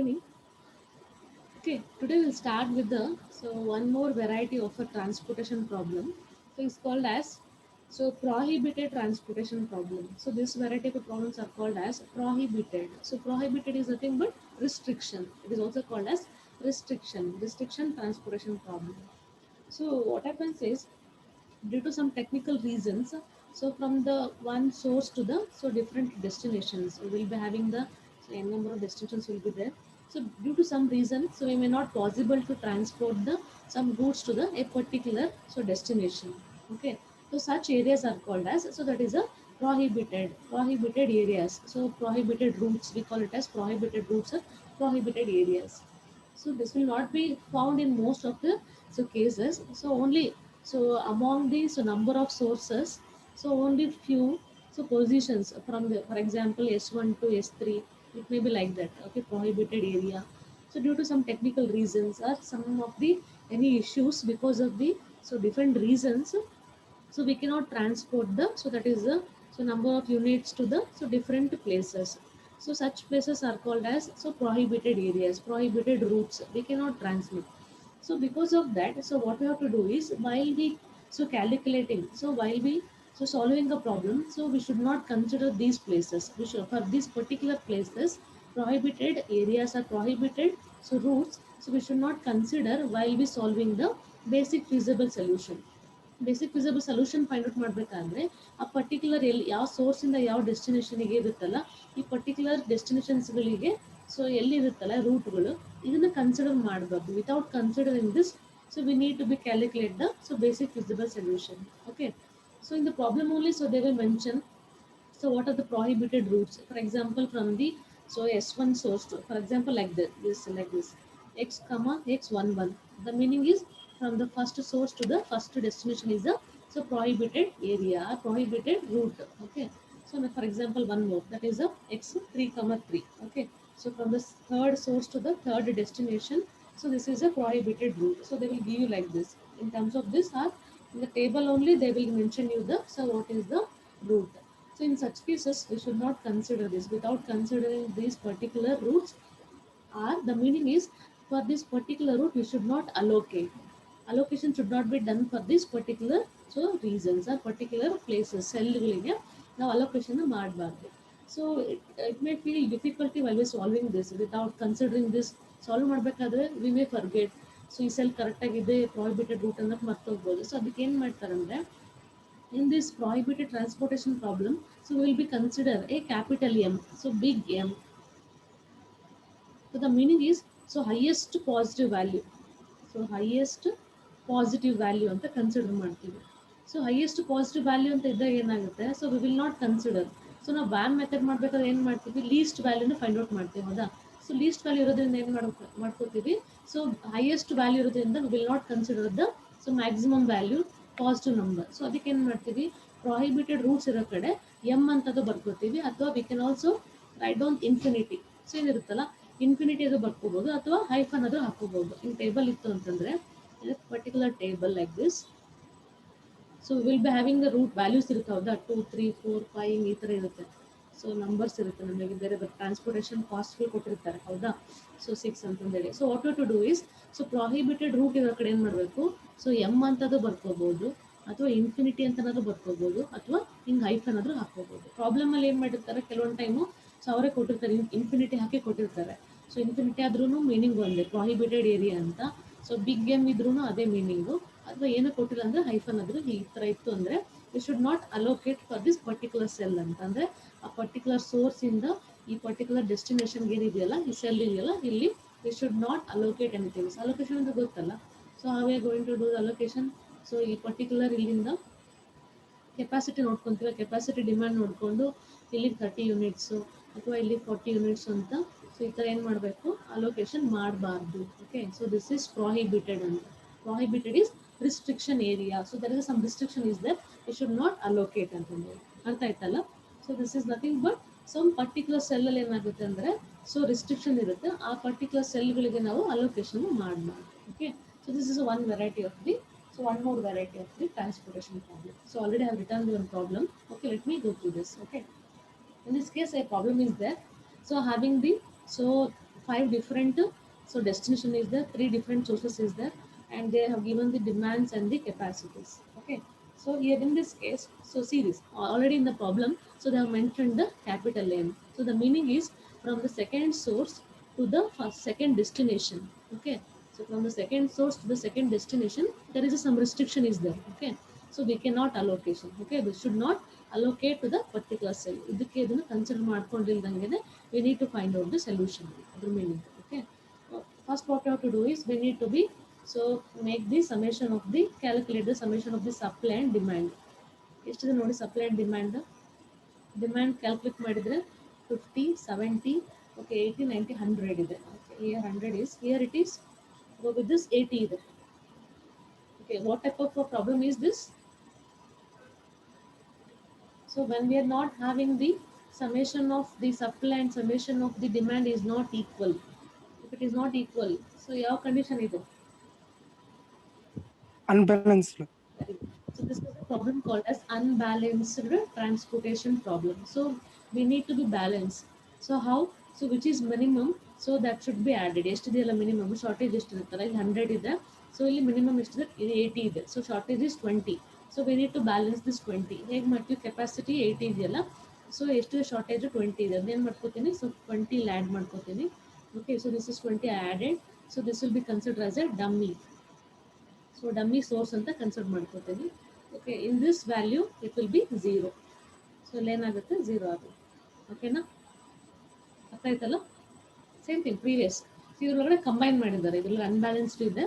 evening. Okay, today we'll start with the one more variety of a transportation problem. So it's called as prohibited transportation problem. So this variety of problems are called as prohibited. So prohibited is nothing but restriction. It is also called as restriction transportation problem. So what happens is due to some technical reasons, so from the one source to the different destinations, we will be having the n number of destinations will be there. So due to some reason, so we may not possible to transport the some goods to the a particular destination. Okay, so such areas are called as, so that is a prohibited areas. So prohibited routes, we call it as prohibited routes or prohibited areas. So this will not be found in most of the cases. So only among the number of sources, so only few positions from the, for example, S1 to S3, it may be like that. Okay, prohibited area. So due to some technical reasons or some of the any issues because of the different reasons, so we cannot transport the, so that is the number of units to the different places. So such places are called as prohibited areas, prohibited routes, we cannot transmit. So because of that, so what we have to do is, while we calculating, so while we solving a problem, so we should not consider these places. We should, for these particular places, prohibited areas are prohibited routes, so we should not consider while we solving the basic feasible solution. Basic feasible solution find out ಮಾಡಬೇಕಾದ್ರೆ ಆ particular ಎಲ್ಲಿ ಯಾವ ಸೋರ್ಸಿಂದ ಯಾವ ಡೆಸ್ಟಿನೇಷನ್ಗೆ ಇರುತ್ತಲ್ಲ, ಈ particular ಡೆಸ್ಟಿನೇಷನ್ಸ್ಗಳಿಗೆ ಎಲ್ಲಿ ಇರುತ್ತಲ್ಲ ರೂಟ್ಗಳು, ಇದನ್ನ ಕನ್ಸಿಡರ್ ಮಾಡಬಾರ್ದು. Without considering this, so we need to be calculate the basic feasible solution. Okay, so in the problem only, so they will mention, so what are the prohibited routes, for example from the S1 source to, for example, like this x comma x11, the meaning is from the first source to the first destination is a prohibited area, prohibited route. Okay, so now for example one more, that is a x3 comma 3. Okay, so from the third source to the third destination, so this is a prohibited route. So they will give you like this in terms of this, or in the table only they will mention you the, so what is the route. So in such cases, we should not consider this. Without considering these particular routes, or the meaning is, for this particular route we should not allocate. Allocation should not be done for this particular reasons or particular places. ಸೆಲ್ಗಳಿಗೆ ನಾವು allocation ಮಾಡಬಾರ್ದು. So it may feel difficulty while we solving this. Without considering this, solve ಮಾಡಬೇಕಾದ್ರೆ we may forget. So ಈ cell correct ಆಗಿದೆ, prohibited root ಅನ್ನೋದು ಮರ್ತೋಗ್ಬೋದು. So ಅದಕ್ಕೆ ಏನು ಮಾಡ್ತಾರಂದ್ರೆ, in this prohibited transportation problem, so we will be consider a capital M, so big M. So the meaning is, so highest positive value, so highest positive value ಅಂತ consider ಮಾಡ್ತೀವಿ. So highest positive value ಅಂತ ಇದ್ದಾಗ ಏನಾಗುತ್ತೆ, so we will not consider. So ನಾವು ban method ಮಾಡ್ಬೇಕಾದ್ರೆ ಏನು ಮಾಡ್ತೀವಿ, list ವ್ಯಾಲ್ಯೂನ find out ಮಾಡ್ತೀವಿ, ಹೌದಾ. ಸೊ ಲೀಸ್ಟ್ ವ್ಯಾಲ್ಯೂ ಇರೋದ್ರಿಂದ ಏನು ಮಾಡ್ಕೋತೀವಿ, ಸೊ ಹೈಯೆಸ್ಟ್ ವ್ಯಾಲ್ಯೂ ಇರೋದ್ರಿಂದ we will not consider the maximum value positive number. So ಅದಕ್ಕೆ ಏನು ಮಾಡ್ತೀವಿ, ಪ್ರೊಹಿಬಿಟೆಡ್ ರೂಟ್ಸ್ ಇರೋ ಕಡೆ ಎಮ್ ಅಂತದ್ದು ಬರ್ಕೋತೀವಿ, ಅಥವಾ we can also write down infinity. So ಏನಿರುತ್ತಲ್ಲ, ಇನ್ಫಿನಿಟಿ ಅದು ಬರ್ಕೋಬಹುದು, ಅಥವಾ ಹೈಫನ್ ಅದು ಹಾಕೋಬಹುದು. ಇನ್ ಟೇಬಲ್ ಇತ್ತು ಅಂತಂದ್ರೆ, in a particular table like this, so we will be having the root values ಇರುತ್ತೆ, ಹೌದಾ. 2 3 4 5 ಈ ಥರ ಇರುತ್ತೆ. ಸೊ ನಂಬರ್ಸ್ ಇರುತ್ತೆ, ನಮಗೆ ಬೇರೆ ಬೇರೆ ಟ್ರಾನ್ಸ್ಪೋರ್ಟೇಷನ್ ಕಾಸ್ಟ್ಗಳು ಕೊಟ್ಟಿರ್ತಾರೆ, ಹೌದಾ. ಸೊ 6 ಅಂತಂದೇಳಿ. So what to do is, so prohibited route ಇರೋ ಕಡೆ ಏನು ಮಾಡಬೇಕು, ಸೊ ಎಮ್ ಅಂತದ್ದು ಬರ್ಕೋಬಹುದು, ಅಥವಾ ಇನ್ಫಿನಿಟಿ ಅಂತನಾದ್ರು ಬರ್ಕೋಬಹುದು, ಅಥವಾ ಹಿಂಗೆ ಹೈಫನ್ ಆದ್ರೂ ಹಾಕೋಬಹುದು. ಪ್ರಾಬ್ಲಮ್ ಅಲ್ಲಿ ಏನು ಮಾಡಿರ್ತಾರೆ, ಕೆಲವೊಂದು ಟೈಮು ಸೊ ಅವರೇ ಕೊಟ್ಟಿರ್ತಾರೆ, ಇನ್ಫಿನಿಟಿ ಹಾಕಿ ಕೊಟ್ಟಿರ್ತಾರೆ. ಸೊ ಇನ್ಫಿನಿಟಿ ಆದ್ರೂ ಮೀನಿಂಗ್ ಒಂದೇ, ಪ್ರೊಹಿಬಿಟೆಡ್ ಏರಿಯಾ ಅಂತ. ಸೊ ಬಿಗ್ ಎಮ್ ಇದ್ರೂ ಅದೇ ಮೀನಿಂಗು, ಅಥವಾ ಏನು ಕೊಟ್ಟಿಲ್ಲ ಅಂದರೆ ಹೈಫನ್ ಆದರೂ ಈ ಥರ ಇತ್ತು ಅಂದರೆ, V should not allocate for this particular cell ಅಂತ. ಅಂದರೆ ಆ ಪರ್ಟಿಕ್ಯುಲರ್ ಸೋರ್ಸಿಂದ ಈ ಪರ್ಟಿಕ್ಯುಲರ್ ಡೆಸ್ಟಿನೇಷನ್ಗೆ ಏನಿದೆಯಲ್ಲ, ಈ ಸೆಲ್ ಇದೆಯಲ್ಲ, ಇಲ್ಲಿ we should not allocate anything. Allocation ಅಂತ ಗೊತ್ತಲ್ಲ. So how we are going to do allocation, so ಈ ಪರ್ಟಿಕ್ಯುಲರ್ ಇಲ್ಲಿಂದ ಕೆಪಾಸಿಟಿ ನೋಡ್ಕೊತೀವಿ, ಕೆಪಾಸಿಟಿ ಡಿಮ್ಯಾಂಡ್ ನೋಡಿಕೊಂಡು ಇಲ್ಲಿ 30 ಯೂನಿಟ್ಸು ಅಥವಾ ಇಲ್ಲಿ 40 ಯೂನಿಟ್ಸ್ ಅಂತ, ಸೊ ಈ ಥರ ಏನು ಮಾಡಬೇಕು, ಅಲೋಕೇಶನ್ ಮಾಡಬಾರ್ದು. Okay, so this is prohibited ಅಂತ. Prohibited is restriction area. So there is some restriction is that we should not allocate ಅಂತಂದು. ಅರ್ಥ ಆಯ್ತಲ್ಲ. So this is nothing but some particular ಸೆಲ್ಲಲ್ಲಿ ಏನಾಗುತ್ತೆ ಅಂದರೆ, ಸೊ ರಿಸ್ಟ್ರಿಕ್ಷನ್ ಇರುತ್ತೆ, ಆ ಪರ್ಟಿಕ್ಯುಲರ್ ಸೆಲ್ಗಳಿಗೆ ನಾವು ಅಲೋಕೇಶನ್ ಮಾಡಬಾರ್ದು. Okay, so this is one variety of the, so one more variety of the transportation problem. So already I have written the one problem. Okay, let me go through this. Okay, in this case a problem is there. So having the 5 different so destination is there, 3 different sources is there, and they have given the demands and the capacities. Okay, so here in this case, so see this already in the problem, so they have mentioned the capital M. So the meaning is from the second source to the first second destination. Okay, so from the second source to the second destination there is some restriction is there. Okay, so we cannot allocation. Okay, we should not allocate to the particular cell. ಇದಕ್ಕೆ ಇದನ್ನು consider ಮಾಡ್ಕೊಂಡಿಲ್ದಂಗೆ we need to find out the solution. ಅದ್ರ meaning. Okay, first what we have to do is we need to be so make the summation of the calculate the summation of the supply and demand. ಎಷ್ಟಿದೆ ನೋಡಿ supply and demand. Demand calculate ಮಾಡಿದ್ರೆ 50 70 okay 80 90 100 ಇದೆ. Okay, here 100 is here it is go with this 80 ಇದೆ. Okay, what type of a problem is this? So when we are not having the summation of the supply and summation of the demand is not equal. If it is not equal, so ಯಾವ condition ಇದೆ? unbalanced. Very good. So this is a problem called as unbalanced transportation problem. So we need to be balanced. So how? So which is minimum? So that should be added. ಎಷ್ಟಿದೆಯಲ್ಲ minimum shortage ಎಷ್ಟಿರುತ್ತಲ್ಲ ಇಲ್ಲಿ 100 ಇದೆ. So ಇಲ್ಲಿ minimum ಎಷ್ಟಿದೆ? ಇಲ್ಲಿ 80 ಇದೆ. So shortage is 20. So we need to balance this 20. ಹೇಗೆ ಮಾಡ್ತೀವಿ? Capacity 80 ಇದೆಯಲ್ಲ. So ಎಷ್ಟು ಶಾರ್ಟೇಜ್ 20 ಇದೆ ಅದೇನು ಮಾಡ್ಕೋತೀನಿ? ಸೊ 20 ಇಲ್ಲಿ ಆ್ಯಡ್ ಮಾಡ್ಕೋತೀನಿ. Okay, so this is 20 I added. So this will be considered as a dummy. So dummy source ಅಂತ ಕನ್ಸಿಡರ್ ಮಾಡ್ಕೋತೀನಿ. Okay, in this value it will be 0. So ಇಲ್ಲಿ ಏನಾಗುತ್ತೆ? 0 ಆಗುತ್ತೆ. ಓಕೆನಾ? ಅರ್ಥ ಆಯ್ತಲ್ಲ? ಸೇಮ್ ಥಿಂಗ್ ಪ್ರೀವಿಯಸ್ ಇದ್ರೊಳಗಡೆ ಕಂಬೈನ್ ಮಾಡಿದ್ದಾರೆ. ಇದ್ರಲ್ಲಿ ಅನ್ಬ್ಯಾಲೆನ್ಸ್ಡ್ ಇದೆ.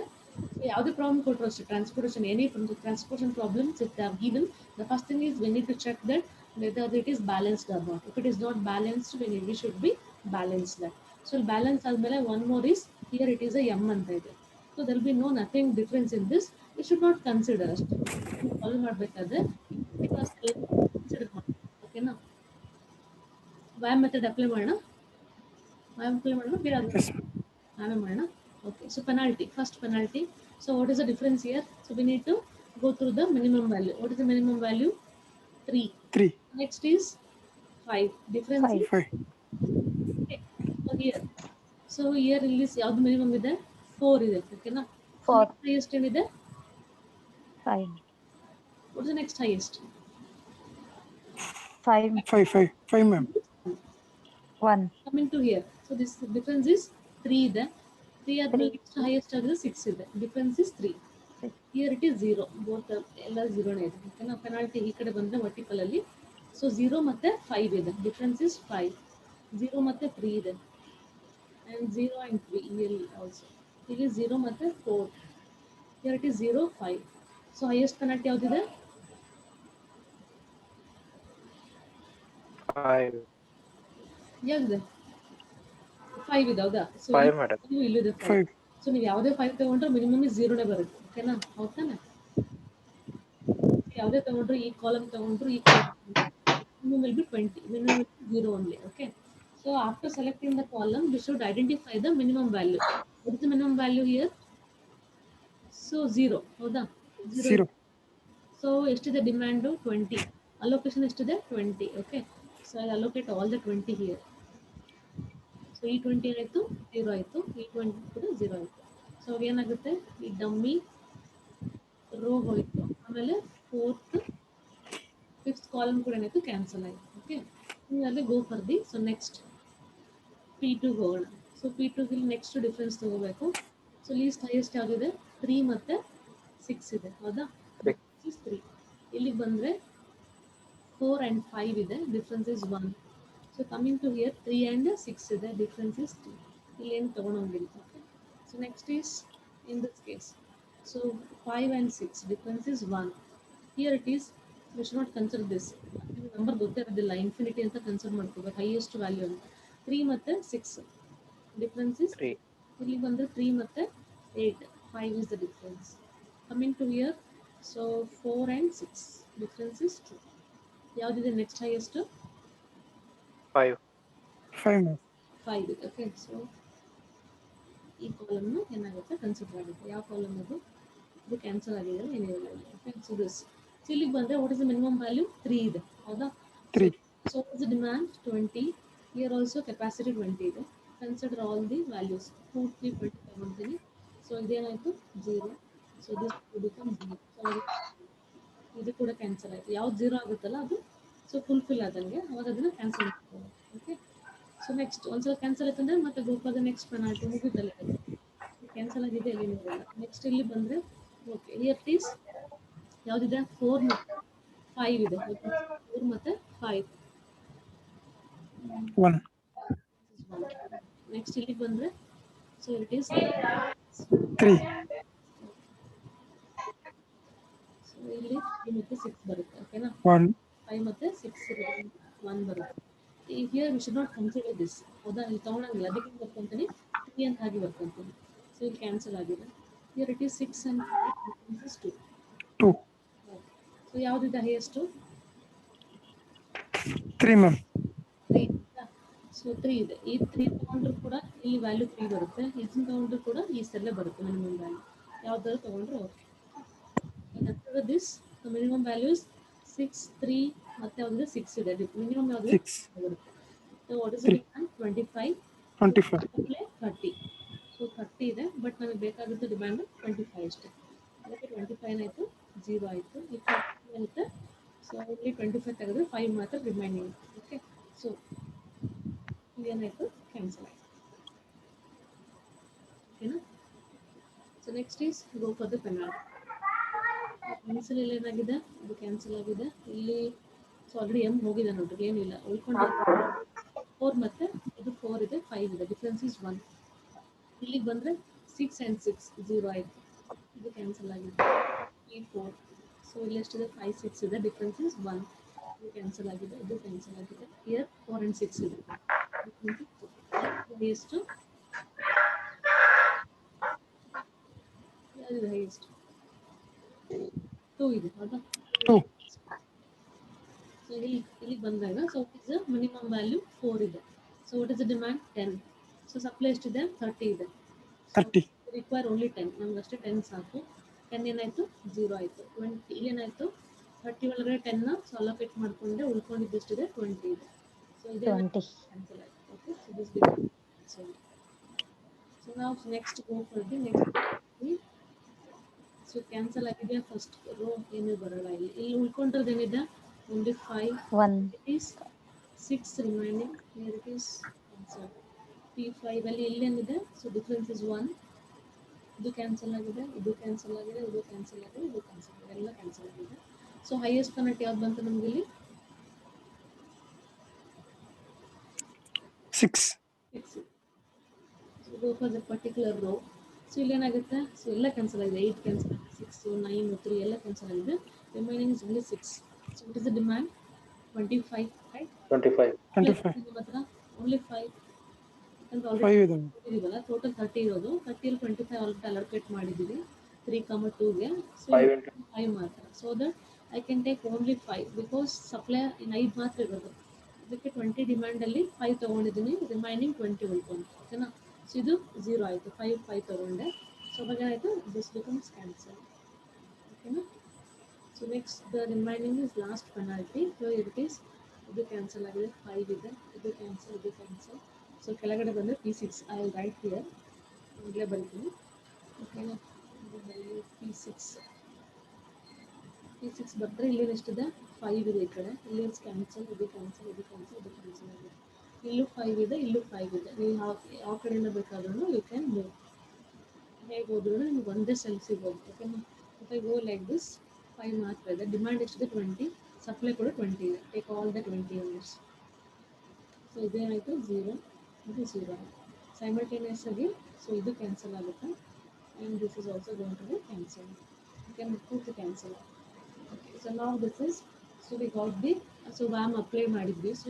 ಸೊ ಯಾವುದೇ ಪ್ರಾಬ್ಲಮ್ ಕೊಟ್ಟರು ಅಷ್ಟೇ transportation any transportation problems it have given the first thing is we need to check that whether it is balanced or not. If it is not balanced we should be balance that. So ಇಲ್ಲಿ balance ಆದಮೇಲೆ one more is here it is a M ಅಂತ ಇದೆ. So there be no nothing difference in this. We should not consider ಅಷ್ಟೇ. Solve ಮಾಡಬೇಕಾದ್ರೆ consider ಮಾಡಿ. ಓಕೆನಾ? VAM method apply ಮಾಡೋಣ. VAM apply ಮಾಡೋಣ ಬೇರೆ Yes. ನಾವೇ ಮಾಡೋಣ. Okay, so penalty. First penalty. So what is the difference here? So we need to go through the minimum value. What is the minimum value? 3. 3 Next is 5. Difference is 5 okay. So here in this ಯಾವ್ದು minimum ಇದೆ? 4 ಇದೆ. ಓಕೆನಾ? 4 highest ಏನಿದೆ? 5 What is the next highest? 5 5 ma'am. 1 Coming to here. So this difference is 3 ಇದೆ. 3 ಆದ್ಮೇಲೆ next highest ಆಗಿದೆ 6 ಇದೆ. Difference is 3. Here it is 0. Both ಎಲ್ಲ 0 ಇದೆ. ಓಕೆನಾ? ಪೆನಾಲ್ಟಿ ಈ ಕಡೆ ಬಂದ್ರೆ ವರ್ಟಿಕಲ್ ಅಲ್ಲಿ ಸೊ 0 ಮತ್ತೆ 5 ಇದೆ. Difference is 5. 0 ಮತ್ತೆ 3 ಇದೆ. ಅಂಡ್ 0 ಅಂಡ್ 3 ಇಲ್ಲಿ ಆಲ್ಸೋ. ಇಲ್ಲಿ 0 ಮತ್ತೆ 4. Here it is 0 5. So highest penalty ಯಾವ್ದಿದೆ? 5 ಯಾವ್ದಿದೆ? 5 ಇದೆ ಹೌದಾ? So 5 madam. ಇಲ್ಲಿದೆ 5. 5 ಸೊ ನೀವು ಯಾವುದೇ 5 ತಗೊಂಡ್ರೆ ಮಿನಿಮಮ್ 0ನೇ ಬರುತ್ತೆ. ಓಕೆನಾ? ಹೌದಾನೆ? ಯಾವುದೇ ತಗೊಂಡ್ರು ಈ ಕಾಲಮ್ ತಗೊಂಡ್ರು ಈ minimum will be 20. Minimum will be 0 only. Okay. So after selecting the column, we should identify the minimum value. What is the minimum value here? So 0. ಹೌದಾ? 0 So ಎಷ್ಟಿದೆ ಡಿಮ್ಯಾಂಡು? 20. Allocation ಎಷ್ಟಿದೆ? 20. Okay. So I allocate all the 20 here. So ಈ 20 ಏನಾಯಿತು? 0 ಆಯಿತು. ಈ 20 ಕೂಡ 0 ಆಯಿತು. So ಏನಾಗುತ್ತೆ? ಈ ಡಮ್ಮಿ ರೋ ಹೋಯಿತು. ಆಮೇಲೆ 4th 5th ಕಾಲಮ್ ಕೂಡ ಏನಾಯಿತು? ಕ್ಯಾನ್ಸಲ್ ಆಯಿತು. ಓಕೆ, ಹಿಂಗಾಗಿ go for the so next P2 ಹೋಗೋಣ. ಸೊ P2 ಇಲ್ಲಿ ನೆಕ್ಸ್ಟ್ ಡಿಫ್ರೆನ್ಸ್ ತಗೋಬೇಕು. ಸೊ ಲೀಸ್ಟ್ ಹೈಯೆಸ್ಟ್ ಯಾವ್ದಿದೆ? 3 ಮತ್ತೆ 6 ಇದೆ. ಹೌದಾ? 3 ಇಲ್ಲಿಗೆ ಬಂದರೆ 4 and 5 ಇದೆ. Difference is 1. So coming to here 3 and 6 ಇದೆ. Difference is 2. ಇಲ್ಲಿ ಏನು ತೊಗೊಂಡೋಗಿಲ್ಲ. Okay, so next is in this case so 5 and 6 difference is 1. Here it is we should not consider this. Number ಗೊತ್ತೇ ಇರೋದಿಲ್ಲ, ಇನ್ಫಿನಿಟಿ ಅಂತ consider ಮಾಡ್ಕೋಬೇಕು, highest value ಅಂತ. 3 ಮತ್ತು 6 ಡಿಫ್ರೆನ್ಸ್ ಇಸ್ 3 ಇಲ್ಲಿ ಬಂದರೆ 3 ಮತ್ತು 8 5 is the difference. Coming to here so 4 and 6 difference is 2. ಯಾವುದಿದೆ ನೆಕ್ಸ್ಟ್ ಹೈಯೆಸ್ಟ್? 5 ma'am. 5 ಇದೆ. ಓಕೆ, ಸೊ ಈ ಕಾಲಮ್ನ ಏನಾಗುತ್ತೆ? ಕನ್ಸಿಡರ್ ಆಗುತ್ತೆ. ಯಾವ ಕಾಲಮ್ ಅದು? ಇದು ಕ್ಯಾನ್ಸಲ್ ಆಗಿದೆ, ಏನಿಲ್ಲ. ಓಕೆ, ಸೊ ದಿಸ್ ಸೊ ಇಲ್ಲಿಗೆ ಬಂದರೆ what is the minimum value? 3 ಇದೆ. ಹೌದಾ? 3 so is demand 20. Here also capacity 20 ಇದೆ. ಕನ್ಸಿಡರ್ ಆಲ್ ದಿ ವ್ಯಾಲ್ಯೂಸ್ 2 3 20 ತಗೊಳ್ತೀನಿ. ಸೊ ಇದೇನಾಯಿತು 0. So this become 0. ಸೊ ಇದು ಕೂಡ ಕ್ಯಾನ್ಸಲ್ ಆಯಿತು. ಯಾವ್ದು 0 ಆಗುತ್ತಲ್ಲ ಅದು ಸೊ ಫುಲ್ಫಿಲ್ ಆದಂಗೆ ಅವಾಗ ಅದನ್ನು ಕ್ಯಾನ್ಸಲ್ ಮಾಡ್ಬೋದು. ಓಕೆ, ಸೊ ನೆಕ್ಸ್ಟ್ ಒಂದ್ಸಲ ಕ್ಯಾನ್ಸಲ್ ಆಯ್ತಂದ್ರೆ ಮತ್ತೆ go for the next penalty ಮುಗಿತಲ್ಲ. ಕ್ಯಾನ್ಸಲ್ ಆಗಿದೆ ಅಲ್ಲಿ ನೋಡೋಲ್ಲ. ನೆಕ್ಸ್ಟ್ ಇಲ್ಲಿ ಬಂದರೆ ಓಕೆ ಹಿಯರ್ ಪ್ಲೀಸ್ ಯಾವುದಿದೆ 4 ಮತ್ತು 5 ಇದೆ. 4 ಮತ್ತು 5 1. ನೆಕ್ಸ್ಟ್ ಇಲ್ಲಿಗೆ ಬಂದರೆ ಸೊ ಇಟ್ ಈಸ್ 3. ಸೊ ಇಲ್ಲಿ 3 ಮತ್ತು 6 ಬರುತ್ತೆ. ಓಕೆನಾ, 1. 5 ಮತ್ತು 6 1 ಬರುತ್ತೆ. ಈ here V should not consider this. ಹೌದಾ, ಇಲ್ಲಿ ತೊಗೊಳಂಗಿಲ್ಲ. ಅದಕ್ಕೆ ಬರ್ಕೊಂತೀನಿ 3 ಅಂತ ಹಾಗೆ ಬರ್ಕೊಂತೀನಿ. ಸೊ ಇಲ್ಲಿ ಕ್ಯಾನ್ಸಲ್ ಆಗಿದೆ. Here it is 6 and 2. 2. So ಯಾವುದಿದೆ ಹೈಯೆಸ್ಟು? 3 ಮ್ಯಾಮ್. 3. ಸೊ 3 ಇದೆ. ಈ 3 ತೊಗೊಂಡ್ರು ಕೂಡ ಇಲ್ಲಿ ವ್ಯಾಲ್ಯೂ 3 ಬರುತ್ತೆ. ಇದನ್ನ ತೊಗೊಂಡ್ರು ಕೂಡ ಈ ಸೆಲ್ಲೇ ಬರುತ್ತೆ ಮಿನಿಮಮ್ ವ್ಯಾಲ್ಯೂ. ಯಾವ್ದಾದ್ರು ತೊಗೊಂಡ್ರು okay. After this the minimum values 6 3 ಮತ್ತೆ ಯಾವ್ದಿದೆ 6 ಇದೆ. ಮಿನಿಮಮ್ ಯಾವ್ದು 6. ಬರುತ್ತೆ. So what is it? 25 30. So 30 ಇದೆ, ಬಟ್ ನಮಗೆ ಬೇಕಾಗಿದ್ದು ಡಿಮ್ಯಾಂಡ್ 25 ಅಷ್ಟೇ. ಅದಕ್ಕೆ 25 ಆಯಿತು, 0 ಆಯಿತು. ಈ 30 ಆಗುತ್ತೆ. ಸೊ ಇಲ್ಲಿ 25 ತೆಗೆದ್ರೆ 5 ಮಾತ್ರ ರಿಮೈನಿಂಗ್. ಓಕೆ, ಸೊ ಏನಾಯಿತು ಕ್ಯಾನ್ಸಲ್ ಆಯಿತು. ಓಕೆನಾ. So next is go for the penalty. Cancel ಇಲ್ಲಿ ಏನಾಗಿದೆ, ಇದು ಕ್ಯಾನ್ಸಲ್ ಆಗಿದೆ. ಇಲ್ಲಿ ಸೊ ಆಲ್ರೆಡಿ ಎಮ್ ಹೋಗಿದೆ ನೋಡ್ರಿ, ಏನಿಲ್ಲ ಉಳ್ಕೊಂಡು 4 ಮತ್ತೆ ಇದು 4 ಇದೆ, 5 ಇದೆ. Difference is 1. ಇಲ್ಲಿಗೆ ಬಂದರೆ 6 and 6 0 ಆಯಿತು. ಇದು ಕ್ಯಾನ್ಸಲ್ ಆಗಿದೆ. ಈ 4. ಸೊ ಇಲ್ಲಿ ಎಷ್ಟಿದೆ 5 6 ಇದೆ. Difference is 1. ಇದು ಕ್ಯಾನ್ಸಲ್ ಆಗಿದೆ, ಇದು ಕ್ಯಾನ್ಸಲ್ ಆಗಿದೆ. ಹಿಯರ್ 4 and 6 ಇದೆ. ಎಷ್ಟು ಯಾವ್ದಿದೆ ಹೈಯೆಸ್ಟ್? 2 ಇದೆ. ಹೌದಾ? 2. ಸೊ ಇಲ್ಲಿಗೆ ಬಂದಾಗ ಸೊ ಇಸ್ ಮಿನಿಮಮ್ ವ್ಯಾಲ್ಯೂ 4 ಇದೆ. So what is the demand 10. So supply ಎಷ್ಟಿದೆ 30 ಇದೆ. 30. Require only 10. ನಮ್ಗೆ ಅಷ್ಟೇ 10 ಸಾಕು. 10 ಏನಾಯಿತು 0 ಆಯಿತು. 20 ಇಲ್ಲೇನಾಯಿತು 30 ಒಳಗಡೆ 10ನ ಸೊ ಅಲೋಕೇಟ್ ಮಾಡಿಕೊಂಡೆ, ಉಳ್ಕೊಂಡಿದ್ದೆಷ್ಟಿದೆ 20 ಇದೆ. ಸೊ ಇದೇ 20. ಕ್ಯಾನ್ಸಲ್ ಆಯಿತು. Okay, so this become cancel. So ನಾವು next go for the next. So cancel ಆಗಿದೆ ಫಸ್ಟ್ ರೋ, ಏನೂ ಬರೋಲ್ಲ. ಇಲ್ಲಿ ಉಳ್ಕೊಂಡಿರೋದು ಏನಿದೆ only 5. 1. It is 6 remaining. Here it is cancel. P5 ಅಲ್ಲಿ ಇಲ್ಲೇನಿದೆ ಸೊ ಡಿಫ್ರೆನ್ಸ್ ಇಸ್ 1. ಇದು ಕ್ಯಾನ್ಸಲ್ ಆಗಿದೆ, ಇದು ಕ್ಯಾನ್ಸಲ್ ಆಗಿದೆ, ಇದು ಕ್ಯಾನ್ಸಲ್ ಆಗಿದೆ, ಇದು ಕ್ಯಾನ್ಸಲ್ ಆಗಿದೆ, ಎಲ್ಲ ಕ್ಯಾನ್ಸಲ್ ಆಗಿದೆ. ಸೊ ಹೈಯೆಸ್ಟ್ ಪೆನಾಲ್ಟಿ ಯಾವ್ದು ಬಂತು ನಮ್ಗೆ ಇಲ್ಲಿ? 6. 6. So go for the particular row. So ಇಲ್ಲೇನಾಗುತ್ತೆ ಸೊ ಎಲ್ಲ ಕ್ಯಾನ್ಸಲ್ ಆಗಿದೆ. 8 ಕ್ಯಾನ್ಸಲ್ ಆಗಿದೆ, 6 9 3 ಎಲ್ಲ ಕ್ಯಾನ್ಸಲ್ ಆಗಿದೆ. Remaining is only 6. So it is the demand 25, right? 25. 25. ನಿಮ್ಮ ಹತ್ರ ಓನ್ಲಿ 5 ಯಾಕಂದ್ರೆ 5 ಇದೆ. ಇದೀವಲ್ಲ, ಟೋಟಲ್ 30 ಇರೋದು. 30 25 ಆಲ್ರೆಡಿ ಅಲೋಕೇಟ್ ಮಾಡಿದ್ದೀವಿ 3,2ಗೆ. ಸೊ 5 into 5 ಮಾತ್ರ. So that I can take only 5 because supply ಇನ್ 5 ಮಾತ್ರ ಇರೋದು. ಅದಕ್ಕೆ 20 ಡಿಮ್ಯಾಂಡಲ್ಲಿ 5 ತೊಗೊಂಡಿದ್ದೀನಿ, ರಿಮೈನಿಂಗ್ 20 ಉಳ್ಕೊಂಡು. ಓಕೆನಾ. ಸೊ ಇದು 0 ಆಯಿತು. 5 ತೊಗೊಂಡೆ. ಸೊ ಅವಾಗ ಏನಾಯಿತು ದಿಸ್ ಬಿಕಮ್ಸ್ ಕ್ಯಾನ್ಸಲ್. ಓಕೆನಾ. So next the remaining is last penalty. So it is ಇದು ಕ್ಯಾನ್ಸಲ್ ಆಗಿದೆ, 5 ಇದೆ, ಇದು ಕ್ಯಾನ್ಸಲ್, ಇದು ಕ್ಯಾನ್ಸಲ್. ಸೊ ಕೆಳಗಡೆ ಬಂದರೆ P6. I will write here, ಇಲ್ಲೇ ಬರೀತೀನಿ. ಓಕೆನಾ. P6 ಬಂದರೆ ಇಲ್ಲಿ ಎಷ್ಟಿದೆ 5 ಇದೆ. ಈ ಕಡೆ ಇಲ್ಲಿ ಕ್ಯಾನ್ಸಲ್, ಇದು ಕ್ಯಾನ್ಸಲ್, ಇದು ಕ್ಯಾನ್ಸಲ್, ಇದು ಕ್ಯಾನ್ಸಲ್ ಆಗಿದೆ. ಇಲ್ಲೂ 5 ಇದೆ, ಇಲ್ಲೂ 5 ಇದೆ. ನೀವು ಯಾವ ಕಡೆಯಿಂದ ಬೇಕಾದ್ರೂ ಯು ಕ್ಯಾನ್ ಮೂವ್. ಹೇಗೆ ಹೋದ್ರೂ ನಿಮ್ಗೆ ಒಂದೇ ಸೆಲ್ ಸಿಗೋದು. ಓಕೆನಾ. ಮತ್ತೆ ಗೋ ಲೈಕ್ ದಿಸ್. 5 ಮಾತ್ರ ಇದೆ. ಡಿಮ್ಯಾಂಡ್ ಎಷ್ಟಿದೆ 20. ಸಪ್ಲೈ ಕೂಡ 20 ಇದೆ. Take all the 20 units. So ಇದೇನಾಯಿತು 0, ಇದು 0 ಆಯಿತು. ಸೈಮಲ್ಟೇನಿಯಸ್ ಆಗಿ ಸೊ ಇದು ಕ್ಯಾನ್ಸಲ್ ಆಗುತ್ತೆ. And this is also going to be cancel. Okay, ಪೂರ್ತಿ ಕ್ಯಾನ್ಸಲ್. ಓಕೆ, ಸೊ ನಾವು this is so we got the so VAM apply ಮಾಡಿದ್ವಿ. ಸೊ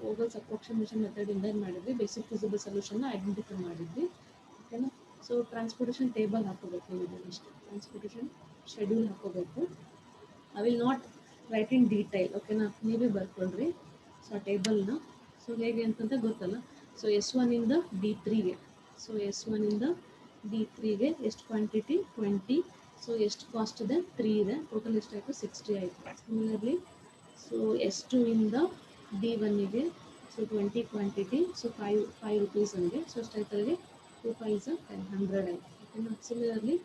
ಓವಲ್ಸ್ ಅಪ್ರಾಕ್ಸಿಮೇಷನ್ ಮೆಥಡಿಂದ ಏನು ಮಾಡಿದ್ವಿ, ಬೇಸಿಕ್ ಫಿಸಿಬಲ್ ಸೊಲ್ಯೂಷನ್ನ ಐಡೆಂಟಿಫೈ ಮಾಡಿದ್ವಿ. ಓಕೆನಾ. ಸೊ ಟ್ರಾನ್ಸ್ಪೋರ್ಟೇಷನ್ ಟೇಬಲ್ ಹಾಕೋಬೇಕು ನೀವು. ಇಷ್ಟು ಟ್ರಾನ್ಸ್ಪೋರ್ಟೇಷನ್ ಶೆಡ್ಯೂಲ್ ಹಾಕೋಬೇಕು. I will not right in detail. ಓಕೆನಾ, ನೀವೇ ಬರ್ಕೊಳ್ರಿ ಸೊ ಆ ಟೇಬಲ್ನ. ಸೊ ಹೇಗೆ ಅಂತಂತ ಗೊತ್ತಲ್ಲ. ಸೊ S1ಇಂದ D3ಗೆ, ಸೊ S1ಇಂದ D3ಗೆ ಎಷ್ಟು ಕ್ವಾಂಟಿಟಿ 20. ಸೊ ಎಷ್ಟು ಕಾಸ್ಟ್ ಇದೆ 3 ಇದೆ. ಟೋಟಲ್ ಎಷ್ಟಾಯಿತು 60 ಆಯಿತು. ಸಿಮಿಲರ್ಲಿ ಸೊ S2ಇಂದ D1ಗೆ ಸೊ 20 ಕ್ವಾಂಟಿಟಿ, ಸೊ 5 rupees ಹಂಗೆ. ಸೊ ಅಷ್ಟಾಯ್ತಲ್ಲಿಗೆ 2 5 10 100 ಆಯಿತು. ಓಕೆನಾ. ಸಿಮಿಲರ್ಲಿ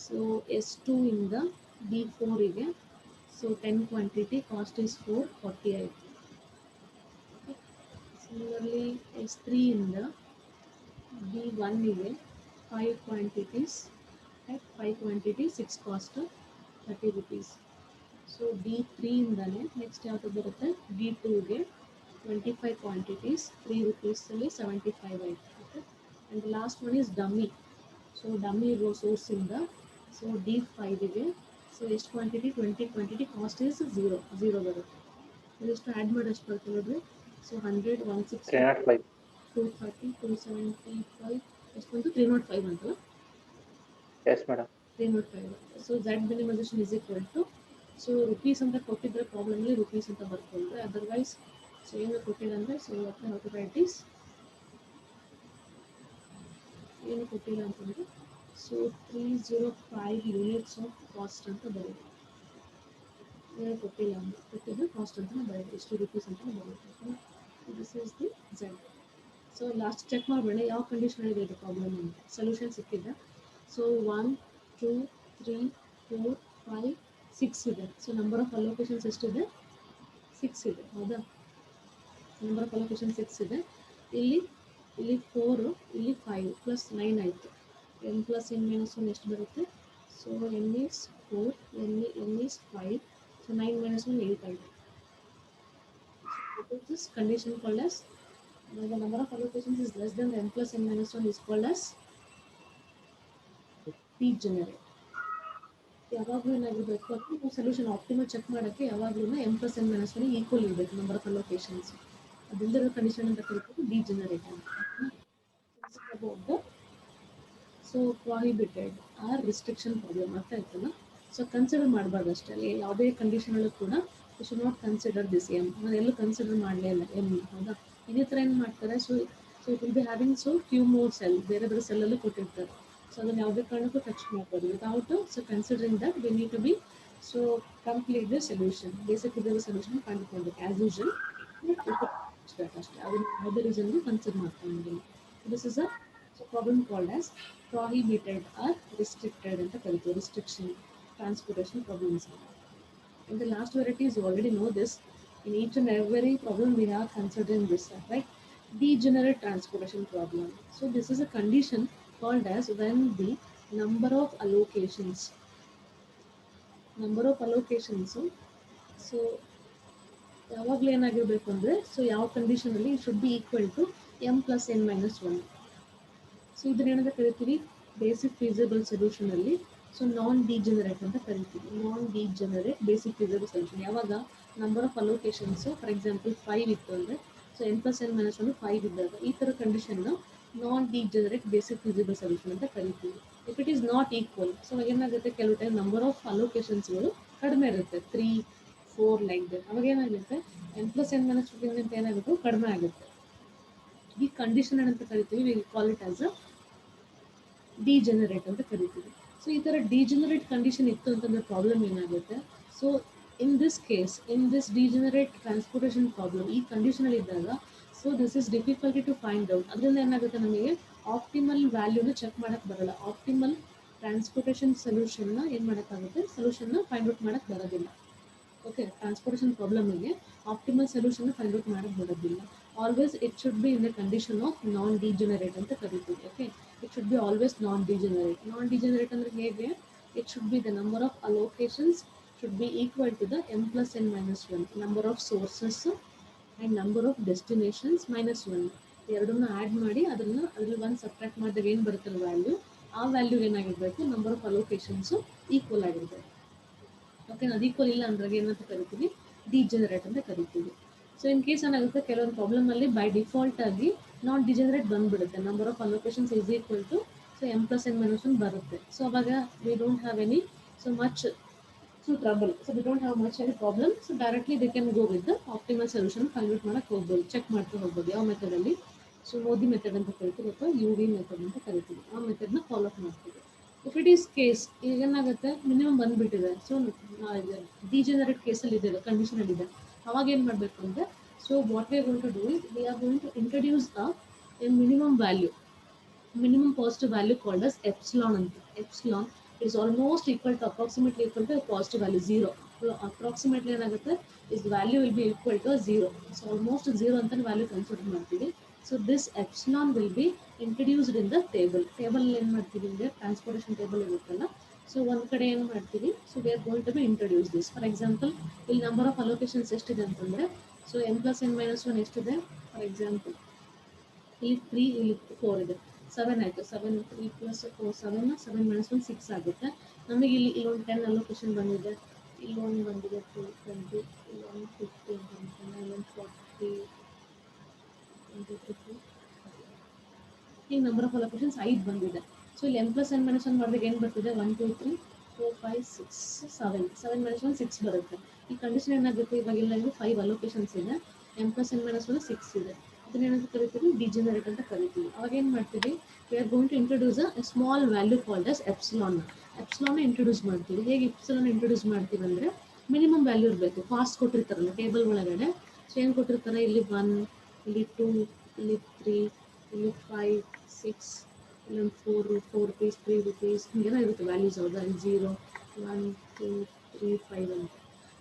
ಸೊ S2 ಇಂದ D4ಗೆ ಸೊ 10 ಕ್ವಾಂಟಿಟಿ, ಕಾಸ್ಟ್ ಈಸ್ 440 ಆಯಿತು. ಸಿಮಿಲರ್ಲಿ S3 ಇಂದ D1ಗೆ 5 quantities, 5 quantity 6 cost 30 rupees. So D3 ಇಂದಾನೆ ನೆಕ್ಸ್ಟ್ ಯಾವುದು ಬರುತ್ತೆ, D2ಗೆ 25 ಕ್ವಾಂಟಿಟೀಸ್ 3 rupeesಲ್ಲಿ 75 ಆಯಿತು. Okay. And last one is dummy. So dummy ಸೋರ್ಸಿಂದ ಸೊ D5ಗೆ ಸೊ ಎಷ್ಟು ಕ್ವಾಂಟಿಟಿ, 20 ಕ್ವಾಂಟಿಟಿ, ಕಾಸ್ಟ್ ಈಸ್ 0 ಬರುತ್ತೆ. ಇದೆಷ್ಟು ಆ್ಯಡ್ ಮಾಡಿ ಎಷ್ಟು ಬರುತ್ತೆ ನೋಡಿರಿ. ಸೊ 100 160 305. 230 275 ಎಷ್ಟು ಬಂತು, 305 ಅಂತಲ್ಲ. Yes, madam. 305. So Z minimisation is equal to, so rupees ಅಂತ ಕೊಟ್ಟಿದ್ರೆ ಪ್ರಾಬ್ಲಮ್ಲಿ ರುಪೀಸ್ ಅಂತ ಬರ್ಕೊಂಡ್ರೆ, ಅದರ್ವೈಸ್ ಸೊ ಏನು ಕೊಟ್ಟಿಲ್ಲ ಅಂದರೆ so how to write is, ಏನು ಕೊಟ್ಟಿಲ್ಲ ಅಂತಂದರೆ ಸೊ 305 ಯೂನಿಟ್ಸ್ ಆಫ್ ಕಾಸ್ಟ್ ಅಂತ ಬರುತ್ತೆ. ಏನು ಕೊಟ್ಟಿಲ್ಲ ಅಂದರೆ ಕೊಟ್ಟಿದ್ದು ಕಾಸ್ಟ್ ಅಂತಲೇ ಬರುತ್ತೆ, ಎಷ್ಟು ರುಪೀಸ್ ಅಂತಲೇ ಬರುತ್ತೆ. This is the Z. So last check ಮಾಡಬೇಡ ಯಾವ ಕಂಡೀಷನ್ ಇದೆ ಇದು ಪ್ರಾಬ್ಲಮ್ ಅಂತ. ಸೊಲ್ಯೂಷನ್ ಸಿಕ್ಕಿದೆ. ಸೊ 1 2 3 4 5 6 ಇದೆ. ಸೊ ನಂಬರ್ ಆಫ್ ಅಲೋಕೇಶನ್ಸ್ ಎಷ್ಟಿದೆ, 6 ಇದೆ. ಹೌದಾ. ನಂಬರ್ ಆಫ್ ಅಲೋಕೇಶನ್ 6 ಇದೆ. ಇಲ್ಲಿ 4, ಇಲ್ಲಿ 5 ಪ್ಲಸ್ 9 ಆಯಿತು. n ಪ್ಲಸ್ n ಮೈನಸ್ 1 ಎಷ್ಟು ಬರುತ್ತೆ. So n is 4, n is 5, so 9 minus 1 8 ಆಯಿತು. This condition called as the number of allocations is less than the n plus n minus 1 is called as degenerate. ಯಾವಾಗಲೂ ಏನಾಗಿರಬೇಕು ಅಂದರೆ ನಾವು solution optimal check ಮಾಡೋಕ್ಕೆ ಯಾವಾಗಲೂ m plus n minus 1 equal ಇರಬೇಕು number of allocations. ಅದಿಲ್ಲದ condition ಅಂತ ಕರಿತೀವಿ ಡಿಜೆನರೇಟ್ ಅಂತ. So prohibited or restriction problem ಅರ್ಥ ಆಯ್ತಲ್ಲ. ಸೊ ಕನ್ಸಿಡರ್ ಮಾಡಬಾರ್ದು ಅಷ್ಟೇ, ಅಲ್ಲಿ ಯಾವುದೇ ಕಂಡೀಷನಲ್ಲೂ ಕೂಡ you should not consider this M. ನಾನು ಎಲ್ಲೂ ಕನ್ಸಿಡರ್ ಮಾಡಲೇ ಇಲ್ಲ ಎಮ್. ಹೌದಾ. ಇದೇ ಥರ ಏನು ಮಾಡ್ತಾರೆ, so it will be having so few more cell, ಬೇರೆ ಬೇರೆ ಸೆಲ್ಲಲ್ಲೂ ಕೊಟ್ಟಿರ್ತಾರೆ. ಸೊ ಅದನ್ನು ಯಾವುದೇ ಕಾರಣಕ್ಕೂ ಟಚ್ ಮಾಡ್ಬೋದು without so considering that we need to be so complete the solution. Basic ಇದ್ದ ಸೊಲ್ಯೂಷನ್ ಕಂಡುಕೊಳ್ಬೇಕು ಆ್ಯಸ್ ಯೂಶುವಲ್ ಅಷ್ಟೇ. ಅದನ್ನು ಯಾವುದೇ ರೀಸನ್ಗೂ ಕನ್ಸಿಡರ್ ಮಾಡ್ಕೊಂಡಿಲ್ಲ. This is a problem called as prohibited or restricted ಅಂತ ಕರಿತೀವಿ. Restriction transportation problems. And the last varieties you already know this. In each and every problem we are considering this, right? Degenerate transportation problem. So this is a condition called as when the number of allocations so ಯಾವಾಗಲೂ ಏನಾಗಿರಬೇಕು ಅಂದರೆ so ಯಾವ ಕಂಡೀಷನಲ್ಲಿ it should be equal to m plus n minus 1. So ಇದನ್ನೇನಂತ ಕರಿತೀವಿ, basic feasible ಸೊಲ್ಯೂಷನಲ್ಲಿ so non degenerate ಅಂತ ಕರಿತೀವಿ. Non degenerate basic feasible solution ಯಾವಾಗ number of allocations for example 5 ಇತ್ತು ಅಂದರೆ so n plus n minus 1 5 ಇದ್ದಾಗ ಈ ಥರ ಕಂಡೀಷನ್ನ non degenerate basic feasible solution ಅಂತ ಕರಿತೀವಿ. If it is not equal, so ಏನಾಗುತ್ತೆ, ಕೆಲವು ಟೈಮ್ ನಂಬರ್ ಆಫ್ ಅಲೋಕೇಶನ್ಸ್ಗಳು ಕಡಿಮೆ ಇರುತ್ತೆ, 3 4 ಲೈಕ್ ದಟ್. ಅವಾಗ ಏನಾಗುತ್ತೆ n plus n minus 1 ಅಂತ ಏನಾಗುತ್ತೆ, ಕಡಿಮೆ ಆಗುತ್ತೆ. ಈ ಕಂಡೀಷನ್ ಏನಂತ ಕರಿತೀವಿ, we call it as a degenerate ಅಂತ ಕರಿತೀವಿ. ಸೊ ಈ ಥರ ಡಿಜೆನರೇಟ್ ಕಂಡೀಷನ್ ಇತ್ತು ಅಂತಂದ್ರೆ ಪ್ರಾಬ್ಲಮ್ ಏನಾಗುತ್ತೆ, so in this case in this degenerate transportation problem ಈ ಕಂಡೀಷನಲ್ಲಿ ಇದ್ದಾಗ so this is difficulty to find out. ಅದರಿಂದ ಏನಾಗುತ್ತೆ, ನಮಗೆ ಆಪ್ಟಿಮಲ್ ವ್ಯಾಲ್ಯೂನ ಚೆಕ್ ಮಾಡೋಕ್ಕೆ ಬರೋಲ್ಲ. ಆಪ್ಟಿಮಲ್ ಟ್ರಾನ್ಸ್ಪೋರ್ಟೇಷನ್ ಸೊಲ್ಯೂಷನ್ನ ಏನು ಮಾಡೋಕ್ಕಾಗುತ್ತೆ, ಸೊಲ್ಯೂಷನ್ನ ಫೈಂಡ್ ಔಟ್ ಮಾಡೋಕ್ಕೆ ಬರೋದಿಲ್ಲ. ಓಕೆ. ಟ್ರಾನ್ಸ್ಪೋರ್ಟೇಷನ್ ಪ್ರಾಬ್ಲಮಿಗೆ ಆಪ್ಟಿಮಲ್ ಸೊಲ್ಯೂಷನ್ನ ಫೈಂಡ್ ಔಟ್ ಮಾಡೋಕ್ಕೆ ಬರೋದಿಲ್ಲ. Always it should be in the condition of non degenerate ಅಂತ ಕರಿತೀವಿ. Okay. It should be always non degenerate. Non degenerate ಅಂದರೆ ಹೇಗೆ, it should be the number of allocations should be equal to the m plus n minus 1, number of sources and number of destinations minus 1. ಎರಡನ್ನೂ add ಮಾಡಿ ಅದರಲ್ಲಿ ಒಂದು subtract ಮಾಡಿದಾಗ ಏನು ಬರುತ್ತಲ್ಲ value, ಆ ವ್ಯಾಲ್ಯೂ ಏನಾಗಿರಬೇಕು, ನಂಬರ್ ಆಫ್ ಅಲೋಕೇಶನ್ಸು ಈಕ್ವಲ್ ಆಗಿರಬೇಕು. ಓಕೆ. ಅದು ಈಕ್ವಲ್ ಇಲ್ಲ ಅಂದ್ರೆ ಏನಂತ ಕರಿತೀವಿ, ಡಿಜೆನರೇಟ್ ಅಂತ ಕರಿತೀವಿ. ಸೊ ಇನ್ ಕೇಸ್ ಏನಾಗುತ್ತೆ, ಕೆಲವೊಂದು ಪ್ರಾಬ್ಲಮಲ್ಲಿ ಬೈ ಡಿಫಾಲ್ಟ್ ಆಗಿ ನಾನ್ ಡಿಜೆನರೇಟ್ ಬಂದುಬಿಡುತ್ತೆ, number of allocations is equal to so m plus n minus 1 ಬರುತ್ತೆ. ಸೊ ಅವಾಗ we don't have any so much so trouble. So we don't have much any problem. So directly they can go with the optimal solution convert ಮಾಡೋಕ್ಕೆ ಹೋಗ್ಬೋದು, check ಮಾಡ್ತಾ ಹೋಗ್ಬೋದು. ಯಾವ ಮೆಥಡಲ್ಲಿ, so Modi method ಅಂತ ಕರಿತೀವಿ ಅಥವಾ UV ಮೆಥಡ್ ಅಂತ ಕರಿತೀವಿ. ಆ ಮೆಥಡ್ನ ಫಾಲೋ ಅಪ್ ಮಾಡ್ತೀವಿ. ಇಫ್ ಇಟ್ ಈಸ್ ಕೇಸ್ ಈಗ ಏನಾಗುತ್ತೆ, ಮಿನಿಮಮ್ ಬಂದುಬಿಟ್ಟಿದೆ, ಸೊ ಡಿಜೆನರೇಟ್ ಕೇಸಲ್ಲಿ ಇದೆ, ಕಂಡೀಷನಲ್ಲಿ ಇದೆ, ಅವಾಗ ಏನು ಮಾಡಬೇಕು ಅಂದರೆ So what we are going to do is we are going to introduce a minimum value, minimum positive value called as epsilon. Epsilon is almost equal to, approximately equal to a positive value 0. So approximately ಏನಾಗುತ್ತೆ is the value will be equal to 0. So almost 0 ಅಂತ value consider ಮಾಡ್ತೀವಿ. So this epsilon will be introduced in the table. Table ಏನು ಮಾಡ್ತೀವಿ ಅಂದರೆ transportation table ಇರುತ್ತಲ್ಲ, so ಒಂದು ಕಡೆ ಏನು ಮಾಡ್ತೀವಿ, so we are going to be introduce this. For example ಇಲ್ಲಿ ನಂಬರ್ ಆಫ್ ಅಲೋಕೇಶನ್ಸ್ ಎಷ್ಟಿದೆ ಅಂತಂದರೆ, ಸೊ n+n-1 ಎಷ್ಟಿದೆ, ಫಾರ್ ಎಕ್ಸಾಂಪಲ್ ಇಲ್ಲಿ 3, ಇಲ್ಲಿ 4 ಇದೆ, 7 ಆಯಿತು. 7 3 + 4 7, 7 - 1 6 ಆಗುತ್ತೆ. ನಮಗೆ ಇಲ್ಲೊಂದು 10 ಅಲೋಕೇಶನ್ ಬಂದಿದೆ, ಇಲ್ಲೊಂದು ಬಂದಿದೆ 2 20, ಇಲ್ಲೊಂದು 50 ಅಂತ, ಇಲ್ಲೊಂದು 40 22. ಈಗ ನಂಬರ್ ಆಫ್ ಅಲೋಕೇಶನ್ಸ್ 5 ಬಂದಿದೆ. ಸೊ ಇಲ್ಲಿ n+n-1 ಮಾಡಿದಾಗ ಏನು ಬರ್ತಿದೆ, 1 2 3 4 5 6 7, 7 - 1 6 ಬರುತ್ತೆ. ಈ ಕಂಡೀಷನ್ ಏನಾಗುತ್ತೆ, ಇವಾಗ ಇಲ್ಲ 5 ಅಲೋಕೇಶನ್ಸ್ ಇದೆ, n+n-1 6 ಇದೆ, ಅದನ್ನೇನಂತ ಕರಿತೀವಿ, ಡಿಜೆನರೇಟ್ ಅಂತ ಕರಿತೀವಿ. ಅವಾಗ ಏನು ಮಾಡ್ತೀವಿ, we are going to introduce a small value called as epsilon. Epsilon introduce ಮಾಡ್ತೀವಿ. ಹೇಗೆ ಎಪ್ಸಿಲಾನ್ ಇಂಟ್ರೊಡ್ಯೂಸ್ ಮಾಡ್ತೀವಿ ಅಂದರೆ, ಮಿನಿಮಮ್ ವ್ಯಾಲ್ಯೂ ಇರಬೇಕು. ಕಾಸ್ಟ್ ಕೊಟ್ಟಿರ್ತಾರಲ್ಲ ಟೇಬಲ್ ಒಳಗಡೆ, ಸೊ ಏನು ಕೊಟ್ಟಿರ್ತಾರೆ, ಇಲ್ಲಿ 1, ಇಲ್ಲಿ 2, ಇಲ್ಲಿ 3, ಇಲ್ಲಿ 5 6, ಇಲ್ಲೊಂದು 4 rupees 3 rupees ಹಿಂಗೆಲ್ಲ ಇರುತ್ತೆ ವ್ಯಾಲ್ಯೂಸ್. ಹೌದಾ, 0 1 2 3 5 ಅಂತ.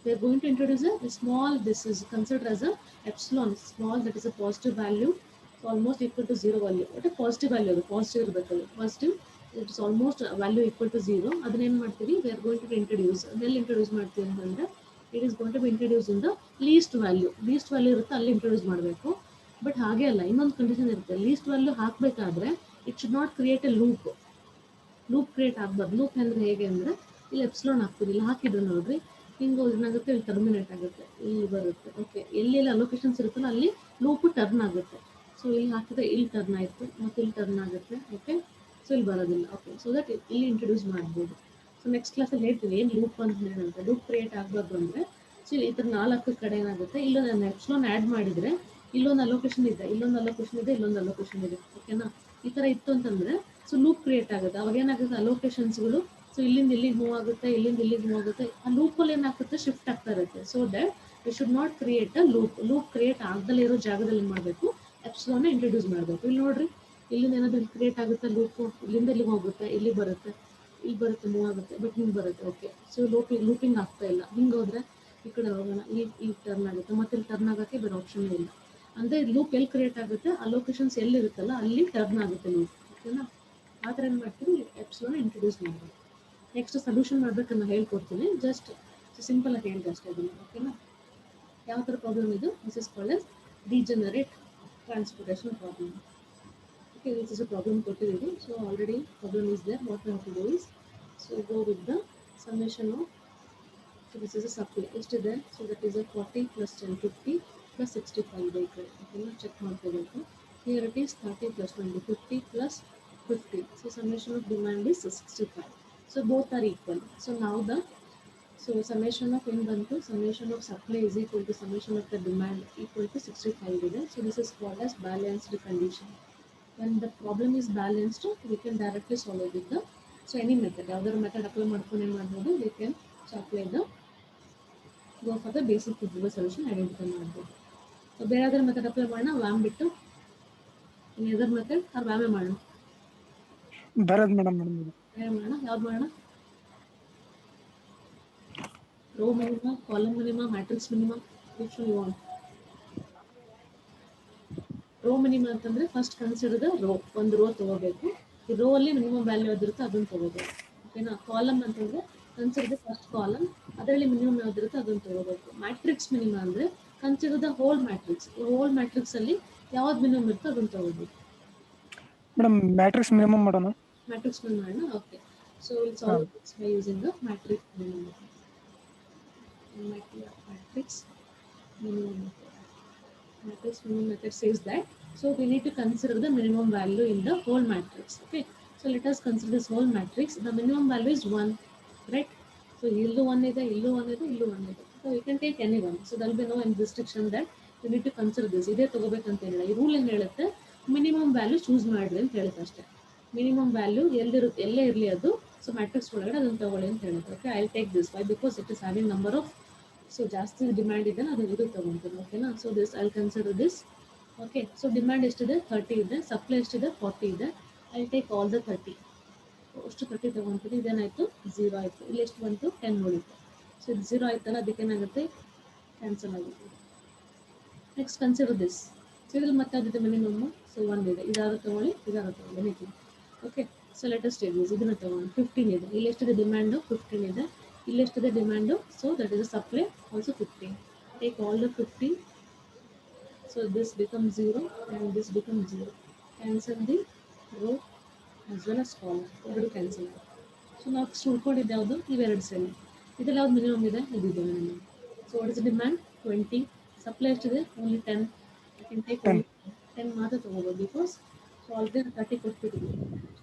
We are going to introduce a small, this is considered as a epsilon, small, that is a positive value, so almost equal to 0 value. What a positive value, positive ಇರಬೇಕಲ್ಲ, positive, it is almost value equal to 0. ಅದನ್ನ ಏನು ಮಾಡ್ತೀವಿ, we are going to introduce, ಅದೆಲ್ಲಿ introduce ಮಾಡ್ತೀವಿ ಅಂತಂದರೆ, it is going to be introduced in the least value. least value ಇರುತ್ತೆ, ಅಲ್ಲಿ introduce ಮಾಡಬೇಕು. ಬಟ್ ಹಾಗೆ ಅಲ್ಲ, ಇನ್ನೊಂದು ಕಂಡೀಷನ್ ಇರುತ್ತೆ. ಲೀಸ್ಟ್ ವ್ಯಾಲ್ಯೂ ಹಾಕಬೇಕಾದ್ರೆ it should not create a loop create ಆಗಬಾರ್ದು. ಲೂಪ್ ಅಂದರೆ ಹೇಗೆ ಅಂದರೆ, ಇಲ್ಲಿ ಎಪ್ಸಿಲಾನ್ ಹಾಕ್ತೀವಿ, ಇಲ್ಲಿ ಹಾಕಿದ್ರೆ ನೋಡ್ರಿ, ಹಿಂಗೆ ಏನಾಗುತ್ತೆ, ಇಲ್ಲಿ ಟರ್ಮಿನೇಟ್ ಆಗುತ್ತೆ, ಇಲ್ಲಿ ಬರುತ್ತೆ. ಓಕೆ, ಎಲ್ಲೆಲ್ಲಿ ಅಲೋಕೇಶನ್ಸ್ ಇರುತ್ತಲ್ಲ ಅಲ್ಲಿ ಲೂಪು ಟರ್ನ್ ಆಗುತ್ತೆ. ಸೊ ಇಲ್ಲಿ ಹಾಕಿದ್ರೆ ಇಲ್ಲಿ ಟರ್ನ್ ಆಯಿತು, ಮತ್ತು ಇಲ್ಲಿ ಟರ್ನ್ ಆಗುತ್ತೆ. ಓಕೆ, ಸೊ ಇಲ್ಲಿ ಬರೋದಿಲ್ಲ. ಓಕೆ, ಸೊ ದಟ್ ಇಲ್ಲಿ ಇಂಟ್ರೊಡ್ಯೂಸ್ ಮಾಡ್ಬೋದು. ಸೊ ನೆಕ್ಸ್ಟ್ ಕ್ಲಾಸಲ್ಲಿ ಹೇಳ್ತೀವಿ ಏನು ಲೂಪ್ ಅಂತ ಹೇಳುತ್ತೆ. ಲೂಪ್ ಕ್ರಿಯೇಟ್ ಆಗಬಾರ್ದು ಅಂದರೆ, ಸೊ ಈ ಥರ 4 ಕಡೆ ಏನಾಗುತ್ತೆ, ಇಲ್ಲೊಂದು ನಾನು ಎಪ್ಸಿಲಾನ್ ಆ್ಯಡ್ ಮಾಡಿದರೆ ಇಲ್ಲೊಂದು ಅಲೋಕೇಶನ್ ಇದೆ, ಇಲ್ಲೊಂದು ಅಲೋಕೇಶನ್ ಇದೆ, ಇಲ್ಲೊಂದು ಅಲೋಕೇಶನ್ ಇದೆ. ಓಕೆನಾ, ಈ ಥರ ಇತ್ತು ಅಂತಂದರೆ ಸೊ ಲೂಪ್ ಕ್ರಿಯೇಟ್ ಆಗುತ್ತೆ. ಅವಾಗ ಏನಾಗುತ್ತೆ, ಅಲೋಕೇಶನ್ಸ್ಗಳು ಸೊ ಇಲ್ಲಿಂದ ಇಲ್ಲಿಗೆ ಮೂವ್ ಆಗುತ್ತೆ, ಇಲ್ಲಿಂದ ಇಲ್ಲಿಗೆ ಮೂವ್ ಆಗುತ್ತೆ. ಆ ಲೂಪಲ್ಲಿ ಏನಾಗುತ್ತೆ, ಶಿಫ್ಟ್ ಆಗ್ತಾ ಇರುತ್ತೆ. So that you should not create a loop create ಆಗದಲ್ಲೇ ಇರೋ ಜಾಗದಲ್ಲಿ ಏನು ಮಾಡಬೇಕು, ಎಪ್ಸಿಲಾನ್ನ ಇಂಟ್ರೊಡ್ಯೂಸ್ ಮಾಡಬೇಕು. ಇಲ್ಲಿ ನೋಡ್ರಿ, ಇಲ್ಲಿಂದ ಏನಾದರೂ ಕ್ರಿಯೇಟ್ ಆಗುತ್ತೆ ಲೂಪು, ಇಲ್ಲಿಂದ ಇಲ್ಲಿಗೆ ಹೋಗುತ್ತೆ, ಇಲ್ಲಿ ಬರುತ್ತೆ, ಇಲ್ಲಿ ಬರುತ್ತೆ, ಮೂವ್ ಆಗುತ್ತೆ, ಬಟ್ ಹಿಂಗೆ ಬರುತ್ತೆ. ಓಕೆ, ಸೊ ಲೂಪಿಂಗ್ ಆಗ್ತಾ ಇಲ್ಲ. ಹಿಂಗೆ ಹೋದರೆ ಈ ಕಡೆ ಹೋಗೋಣ, ಇಲ್ಲಿ ಟರ್ನ್ ಆಗುತ್ತೆ, ಮತ್ತೆ ಇಲ್ಲಿ ಟರ್ನ್ ಆಗೋಕ್ಕೆ ಬೇರೆ ಆಪ್ಷನ್ ಇಲ್ಲ. ಅಂದರೆ ಲೂಪ್ ಎಲ್ಲಿ ಕ್ರಿಯೇಟ್ ಆಗುತ್ತೆ, ಅಲೋಕೇಶನ್ಸ್ ಎಲ್ಲಿರುತ್ತಲ್ಲ ಅಲ್ಲಿ ಟರ್ನ್ ಆಗುತ್ತೆ ಲೂಪ್. ಓಕೆನಾ, ಆ ಥರ ಏನು ಮಾಡ್ತೀವಿ, ಎಪ್ಸಿಲಾನ್ನ ಇಂಟ್ರೊಡ್ಯೂಸ್ ಮಾಡಬೇಕು. ನೆಕ್ಸ್ಟ್ ಸೊಲ್ಯೂಷನ್ ಮಾಡ್ಬೇಕನ್ನ ಹೇಳ್ಕೊಡ್ತೀನಿ. ಜಸ್ಟ್ ಸಿಂಪಲ್ ಆಗಿ ಹೇಳಿದೆ ಅಷ್ಟೇ ಅದನ್ನು. ಓಕೆನಾ, ಯಾವ ಥರ ಪ್ರಾಬ್ಲಮ್ ಇದು, this is called as degenerate transportation problem. Okay, this is a problem ಕೊಟ್ಟಿದ್ದೀವಿ. So already problem is there. What we have to do is, so go with the summation of, so this is a supply ಎಷ್ಟಿದೆ, so that is a 40 + 10 50 + 65 vehicle. ಓಕೆನಾ, check ಮಾಡ್ಕೋಬೇಕು. Here it is 30 + 20 50 + 50. So summation of demand is 65. So both are equal. So now summation of summation of supply is equal to summation of the demand equal to 65 ಇದೆ. So this is called as balanced condition. When the problem is balanced, we can directly solve it with the, so any method, ಯಾವ್ದಾದ್ರು method apply ಮಾಡ್ಕೊಂಡು ಏನು ಮಾಡ್ಬೋದು, we can apply the, go for the basic physical solution, identify ಮಾಡ್ಬೋದು. So ಬೇರೆ ಯಾವ್ದಾದ್ರು method apply ಮಾಡೋಣ, VAM ಬಿಟ್ಟು ಇನ್ನು ಯಾವ್ದಾದ್ರು ಮೆಥಡ್ ಅವ್ರು ವ್ಯಾಮೇ ಮಾಡೋಣ, ಬರೋದು ಮೇಡಮ್. ಮಾಡೋಣ. ಯಾವ್ದು ಮಾಡೋಣ, row minimum, column minimum, matrix minimum, which one you want? Row minimum ಅಂತಂದರೆ ಫಸ್ಟ್ ಕನ್ಸಿಡರ್ ದ ರೋ, ಒಂದು ರೋ ತೊಗೋಬೇಕು. ಈ ರೋ ಅಲ್ಲಿ ಮಿನಿಮಮ್ ವ್ಯಾಲ್ಯೂ ಯಾವ್ದಿರುತ್ತೆ ಅದನ್ನು ತೊಗೋಬೇಕು. ಓಕೆನಾ, ಕಾಲಮ್ ಅಂತಂದರೆ ಕನ್ಸಿಡರ್ ದ ಫಸ್ಟ್ ಕಾಲಮ್, ಅದರಲ್ಲಿ ಮಿನಿಮಮ್ ಯಾವ್ದಿರುತ್ತೆ ಅದನ್ನು ತೊಗೋಬೇಕು. ಮ್ಯಾಟ್ರಿಕ್ಸ್ ಮಿನಿಮಮ್ ಅಂದರೆ ಕನ್ಸಿಡರ್ ದ ಹೋಲ್ ಮ್ಯಾಟ್ರಿಕ್ಸ್, ಈ ಹೋಲ್ ಮ್ಯಾಟ್ರಿಕ್ಸಲ್ಲಿ ಯಾವ್ದು ಮಿನಿಮಮ್ ಇರುತ್ತೋ ಅದನ್ನು ತೊಗೋಬೇಕು. ಮೇಡಮ್ ಮ್ಯಾಟ್ರಿಕ್ಸ್ ಮಿನಿಮಮ್ ಮಾಡೋಣ. ಮ್ಯಾಟ್ರಿಕ್ಸ್ ಮಾಡೋಣ. Okay, so will solve this by using the matrix minimum. Matrix minimum method says that, so we need to consider the minimum value in the whole matrix. Okay, so let us consider this whole matrix. The minimum value is 1, right? So illu 1 ide, illu 1 ide, illu 1 ide, so you can take any one. So there will be no restriction that you need to consider this. Ide ತಗೋಬೇಕಂತ ಹೇಳಿಲ್ಲ. ಈ rule ಏನು ಹೇಳುತ್ತೆ, minimum value choose ಮಾಡಿರಿ ಅಂತ ಹೇಳುತ್ತೆ ಅಷ್ಟೇ. Minimum value ಎಲ್ಲಿರುತ್ತೆ, ಎಲ್ಲೇ ಇರಲಿ ಅದು, ಸೊ ಮ್ಯಾಟ್ರಿಕ್ಸ್ ಒಳಗಡೆ ಅದನ್ನು ತಗೊಳ್ಳಿ ಅಂತ ಹೇಳುತ್ತೆ. Okay, I will take this. Why? Because it is having number of so ಜಾಸ್ತಿ ಡಿಮ್ಯಾಂಡ್ ಇದೆ ಅದು ಇದು ತಗೊಂತೀನಿ. ಓಕೆನಾ? So this I consider this. Okay, so demand ಎಷ್ಟಿದೆ? 30 ಇದೆ, ಸಪ್ಲೈ ಎಷ್ಟಿದೆ? 40 ಇದೆ. I take all the 30. ಅಷ್ಟು 30 ತಗೊಂತೀನಿ. ಇದೇನಾಯಿತು? 0 ಆಯಿತು. ಇಲ್ಲಿ ಎಷ್ಟು ಬಂತು? 10 ಉಳಿತು. ಸೊ ಇದು 0 ಆಯ್ತಲ್ಲ, ಅದಕ್ಕೇನಾಗುತ್ತೆ? ಕ್ಯಾನ್ಸಲ್ ಆಗುತ್ತೆ. Next consider this. ಸೊ ಇದ್ರಲ್ಲಿ ಮತ್ತೆ ಅದಿದೆ ಮಿನಿಮಮ್. ಸೊ 1 ಇದೆ. ಇದಾದ್ರೂ ತಗೊಳ್ಳಿ, ಇದಾದ್ರೂ ತಗೊಳ್ಳಿ, ನೆಕ್ಲಿ. ಓಕೆ, ಸೊ ಲೆಟೆಸ್ಟ್ ಟೇಬಲ್ಸ್ ಇದನ್ನು ತಗೊಂಡು 15 ಇದೆ. ಇಲ್ಲಿ ಎಷ್ಟಿದೆ ಡಿಮ್ಯಾಂಡು? 15 ಇದೆ. ಇಲ್ಲಿ ಎಷ್ಟಿದೆ demand? So that is supply also 15. Take all the 15. So this become 0 and this become 0. Cancel the row as well as column. ಎರಡು ಕ್ಯಾನ್ಸಲ್ ಆಗುತ್ತೆ. ಸೊ ನಾವು ಉಳ್ಕೊಂಡಿದ್ದು ಯಾವುದು? ಇವೆರಡು ಸೆಲ್. ಇದರಲ್ಲಿ ಯಾವ್ದು ಮಿನಿಮಮ್ ಇದೆ? ಇದಿದೆ minimum. So what is demand? 20. Supply ಎಷ್ಟಿದೆ? ಓನ್ಲಿ 10. ಐ ಕ್ಯಾನ್ ಟೇಕ್ 10 ಮಾತ್ರ ತೊಗೋಬೋದು, ಬಿಕಾಸ್ ಸೊ ಆಲ್ರೆಡಿ 30 ಕೊಟ್ಬಿಟ್ಟಿದ್ವಿ.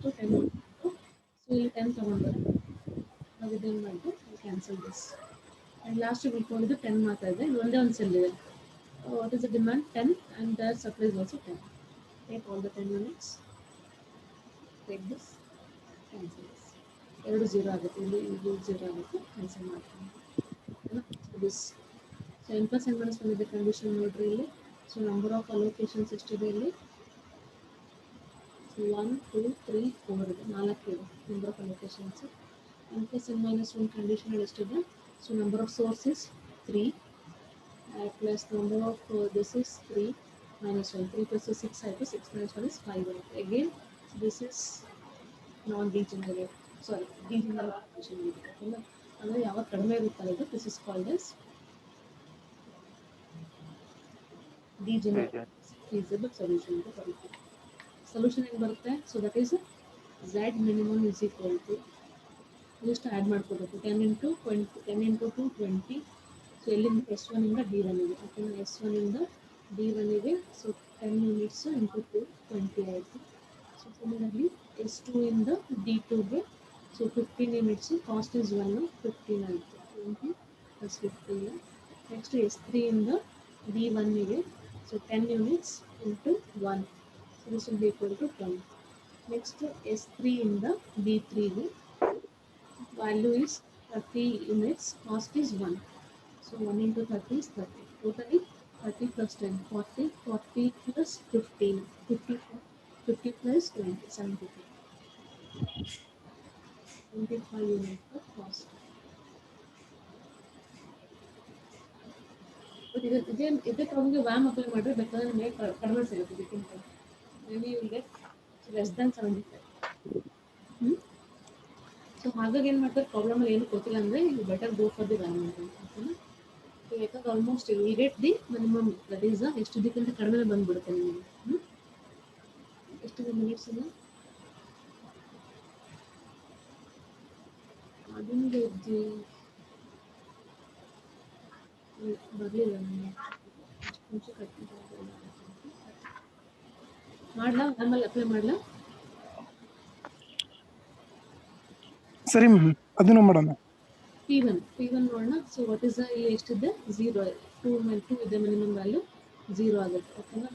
ಸೊ 10 ಸೊ ಇಲ್ಲಿ 10 ತೊಗೊಂಡ್ರೆ ನಾವು ಇದೇನು ಮಾಡಿದ್ದು? Cancel this. ಆ್ಯಂಡ್ ಲಾಸ್ಟ್ ಉಳ್ಕೊಂಡಿದ್ದು 10 ಮಾತ್ರ ಇದೆ. ಇದು ಒಂದೇ ಒಂದು ಸೆಲ್ ಇದೆ. What is the demand? 10 and there supply is also 10. Take all the 10 units. Take this, cancel this. ಎರಡು 0 ಆಗುತ್ತೆ. ಇಲ್ಲಿ ಇದು 0 ಆಗುತ್ತೆ. ಕ್ಯಾನ್ಸಲ್ ಮಾಡ್ತೀನಿ. ದಿಸ್. ಸೊ n+n - 1 ಇದೆ ಕಂಡೀಷನ್ ನೋಡ್ರಿ ಇಲ್ಲಿ. ಸೊ ನಂಬರ್ ಆಫ್ ಅಲೋಕೇಶನ್ಸ್ ಎಷ್ಟಿದೆ ಇಲ್ಲಿ? ಸೊ 1 2 3 4 ಇದೆ. 4 ಇದೆ number of allocations. n+n - 1 condition ಎಷ್ಟಿದೆ? So number of sources 3 plus number of this is 3 - 1. 3 + 6 ಆಯಿತು. 6 - 1 is 5 ಆಯಿತು. Again this is non degenerate, sorry degenerate condition ಇದೆ. ಓಕೆನಾ? ಅಂದರೆ ಯಾವಾಗ ಕಡಿಮೆ ಇರುತ್ತಲ್ಲ ಇದು, this is called S degenerate feasible solution ಅಂತ ಬರುತ್ತೆ. ಸೊಲ್ಯೂಷನ್ ಏನು ಬರುತ್ತೆ? So that is z minimum is equal to ಇಷ್ಟು ಆ್ಯಡ್ ಮಾಡ್ಕೋಬೇಕು. 10 × 20, 10 × 2 20. ಸೊ ಎಲ್ಲಿಂದ S1 ಇಂದ D1 ಇದೆ. ಓಕೆನಾ? S1 ಇಂದ D1 ಗೆ ಸೊ 10 ಯೂನಿಟ್ಸ್ ಇಂಟು 2 20 ಆಯಿತು. ಸೊ ಸಿಮಿಲರ್ಲಿ S2 ಇಂದ D2ಗೆ ಸೊ 15 ಯೂನಿಟ್ಸ್, ಕಾಸ್ಟ್ ಇಸ್ 1, 15 ಆಯಿತು. 20 + 15. ನೆಕ್ಸ್ಟ್ S3 ಇಂದ D1ಗೆ so 10 units into 1. So this will be equal to 10. Next S3 ಇಂದ D3ಗೆ value is 30 units, cost is 1. So 1 × 30 is 30. Totally 30 + 10 40, 40 + 15 50, 50 + 20 75. 25 unit for cost. But ಇದಕ್ಕೆ ನಮಗೆ VAM apply ಮಾಡಿದ್ರೆ ಬೇಕಾದ್ರೆ ನಮಗೆ ಕಡಿಮೆ ಸಿಗುತ್ತೆ. ಇದಕ್ಕಿಂತ maybe you will get less than 75. So ಹಾಗಾಗಿ ಏನು ಮಾಡ್ತಾರೆ, ಪ್ರಾಬ್ಲಮಲ್ಲಿ ಏನು ಗೊತ್ತಿಲ್ಲ ಅಂದರೆ you better go for the VAM ಅಂತ. ಓಕೆನಾ? ಯಾಕಂದ್ರೆ almost you will get the minimum, that is ಎಷ್ಟು ಇದಕ್ಕಿಂತ ಕಡಿಮೆ ಬಂದುಬಿಡುತ್ತೆ ನಿಮಗೆ. ಎಷ್ಟಿದೆ ಮಿನಿಟ್ಸ್ ಇಲ್ಲ ಅದೊಂದು ಬರಲಿಲ್ಲ ನನಗೆ. ನಿಮಿಷ ಮಾಡಲಾ? ಆಮೇಲೆ ಅಪ್ಲೈ ಮಾಡಲಾ? ಸರಿ ಮ್ಯಾಮ್, ಅದನ್ನು ಮಾಡೋಣ. P1 ನೋಡೋಣ. ಸೊ ವಾಟ್ ಇಸ್ ಇಲ್ಲಿ ಎಷ್ಟಿದೆ? 0. 2 ಇದೆ ಮಿನಿಮಮ್ ವ್ಯಾಲ್ಯೂ, 0 ಆಗುತ್ತೆ. ಓಕೆನಾ?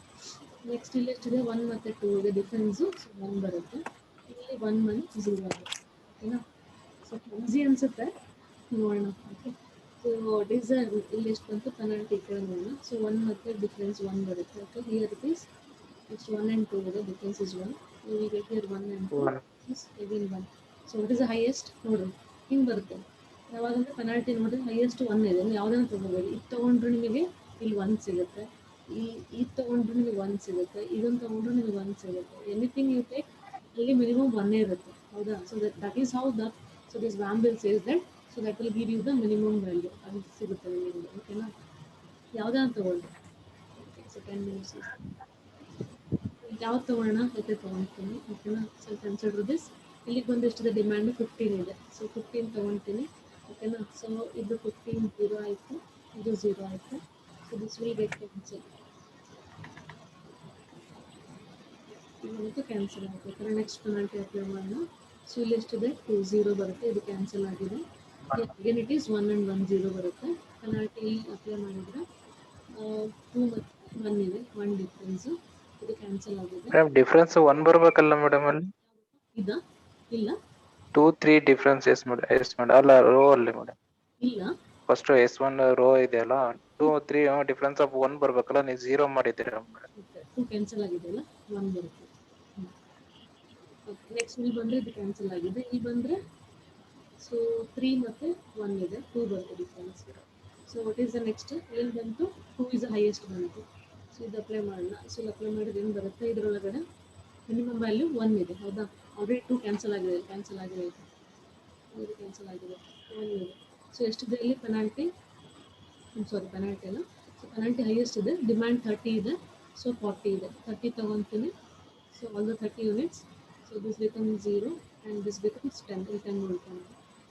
ನೆಕ್ಸ್ಟ್ ಇಲ್ಲಿ ಎಷ್ಟಿದೆ? 1 ಮತ್ತು 2 ಇದೆ ಡಿಫ್ರೆನ್ಸು. ಸೊ 1 ಬರುತ್ತೆ. ಇಲ್ಲಿ 1 - 0 ಆಗುತ್ತೆ. ಓಕೆನಾ? ಸೊ ಈಸಿ ಅನಿಸುತ್ತೆ, ನೋಡೋಣ. ಓಕೆ, ಸೊ ವಾಟ್ ಈಸ್ ಇಲ್ಲಿ ಎಷ್ಟು ಬಂತು ಪೆನಾಲ್ಟಿ ಕೂಡ ನೋಡೋಣ. ಸೊ 1 ಮತ್ತು ಡಿಫ್ರೆನ್ಸ್ 1 ಬರುತ್ತೆ. Okay, here it is next 1 and 2 ಇದೆ, difference is 1. You will get here 1 and 2 is again 1. So what is the highest ನೋಡ್ರಿ, ಹಿಂಗೆ ಬರುತ್ತೆ. ಯಾವಾಗಂದ್ರೆ ಪೆನಾಲ್ಟಿ ನೋಡಿದ್ರೆ ಹೈಯೆಸ್ಟ್ 1 ಇದೆ. ನೀವು ಯಾವುದನ್ನು ತೊಗೋಬೇಡಿ. ಇದು ತೊಗೊಂಡ್ರೆ ನಿಮಗೆ ಇಲ್ಲಿ 1 ಸಿಗುತ್ತೆ, ಇದು ತೊಗೊಂಡ್ರೆ ನಿಮಗೆ 1 ಸಿಗುತ್ತೆ, ಇದನ್ನು ತೊಗೊಂಡ್ರೆ ನಿಮಗೆ 1 ಸಿಗುತ್ತೆ. ಎನಿಥಿಂಗ್ ಯು ಟೇಕ್ ಅಲ್ಲಿ ಮಿನಿಮಮ್ 1 ಇರುತ್ತೆ. ಹೌದಾ? So that is how the so this VAM will says that. So that will give you the minimum value. ಅದು ಸಿಗುತ್ತೆ ನಿಮಗೆ. ಓಕೆನಾ? ಯಾವುದನ್ನು ತೊಗೊಳ್ರಿ. ಓಕೆ, ಸೊ 10 ಮಿನಿಟ್ಸ್ ಯಾವ್ದು ತೊಗೊಳ್ಳೋಣ? ಜೊತೆ ತೊಗೊಳ್ತೀನಿ. ಓಕೆನಾ? So consider this. ಇಲ್ಲಿಗೆ ಬಂದು ಎಷ್ಟಿದೆ ಡಿಮ್ಯಾಂಡು? 15 ಇದೆ. ಸೊ 15 ತೊಗೊಳ್ತೀನಿ. ಓಕೆನಾ? ಸೊ ಇದು 15 0 ಆಯಿತು, ಇದು 0 ಆಯಿತು. So this will get cancel. ಇವತ್ತು ಕ್ಯಾನ್ಸಲ್ ಆಯಿತು. ಯಾಕಂದರೆ ನೆಕ್ಸ್ಟ್ ಪೆನಾಲ್ಟಿ ಅಪ್ಲೈ ಮಾಡೋಣ. ಸೊ ಇಲ್ಲಿ ಎಷ್ಟಿದೆ? 2 0 ಬರುತ್ತೆ. ಇದು ಕ್ಯಾನ್ಸಲ್ ಆಗಿದೆ. ಅಗೇನ್ ಇಟ್ ಈಸ್ 1 and 1 0 ಬರುತ್ತೆ. ಪೆನಾಲ್ಟಿ ಅಪ್ಲೈ ಮಾಡಿದರೆ 2 ಮತ್ತು 1 ಇದೆ, 1 ಡಿಫ್ರೆನ್ಸು. ಇದು ಕ್ಯಾನ್ಸಲ್ ಆಗಿದೆ. ಮೇಡಮ್ ಡಿಫ್ರೆನ್ಸ್ 1 ಬರಬೇಕಲ್ಲ ಮೇಡಮ್ ಅಲ್ಲಿ? ಇದಾ? ಇಲ್ಲ 2 3 ಡಿಫ್ರೆನ್ಸ್ ಎಸ್ ಮೇಡಮ್ ಅಲ್ಲ ರೋ ಅಲ್ಲಿ ಮೇಡಮ್ ಇಲ್ಲ ಫಸ್ಟ್ S1 ರೋ ಇದೆಯಲ್ಲ 2 3 ಡಿಫ್ರೆನ್ಸ್ ಆಫ್ 1 ಬರ್ಬೇಕಲ್ಲ ನೀವು 0 ಮಾಡಿದ್ದೀರಾ ಮೇಡಮ್. 2 ಕ್ಯಾನ್ಸಲ್ ಆಗಿದೆಯಲ್ಲ 1 ಬರುತ್ತೆ. ನೆಕ್ಸ್ಟ್ ಇಲ್ಲಿ ಬಂದರೆ ಇದು ಕ್ಯಾನ್ಸಲ್ ಆಗಿದೆ. ಇಲ್ಲಿ ಬಂದರೆ ಸೊ 3 ಮತ್ತು 1 ಇದೆ, 2 ಬರುತ್ತೆ difference. So what is the next? ಏನು ಬಂತು? 2 ಇಸ್ ದ ಹೈಯೆಸ್ಟ್ ಬಂತು. ಸೊ ಇದು ಅಪ್ಲೈ ಮಾಡೋಣ. ಸೊ ಇದು ಅಪ್ಲೈ ಮಾಡಿದ್ರೆ ಏನು ಬರುತ್ತೆ? ಇದರೊಳಗಡೆ ಮಿನಿಮಮ್ ವ್ಯಾಲ್ಯೂ 1 ಇದೆ, ಹೌದಾ? ಆಲ್ರೆಡಿ 2 ಕ್ಯಾನ್ಸಲ್ ಆಗಿದೆ, ಇದು ಕ್ಯಾನ್ಸಲ್ ಆಗಿದೆ 1 ಇದೆ. ಸೊ ಎಷ್ಟಿದೆ ಇಲ್ಲಿ ಪೆನಾಲ್ಟಿ? ಪೆನಾಲ್ಟಿ ಅಲ್ಲ. ಸೊ ಪೆನಾಲ್ಟಿ ಹೈಯೆಸ್ಟ್ ಇದೆ, ಡಿಮ್ಯಾಂಡ್ 30 ಇದೆ, ಸೊ 40 ಇದೆ. 30 ತೊಗೊತೀನಿ. So all the 30 units. So this becomes 0 and this becomes 10. ಈ 10 ಉಳ್ಕೊಂಡು,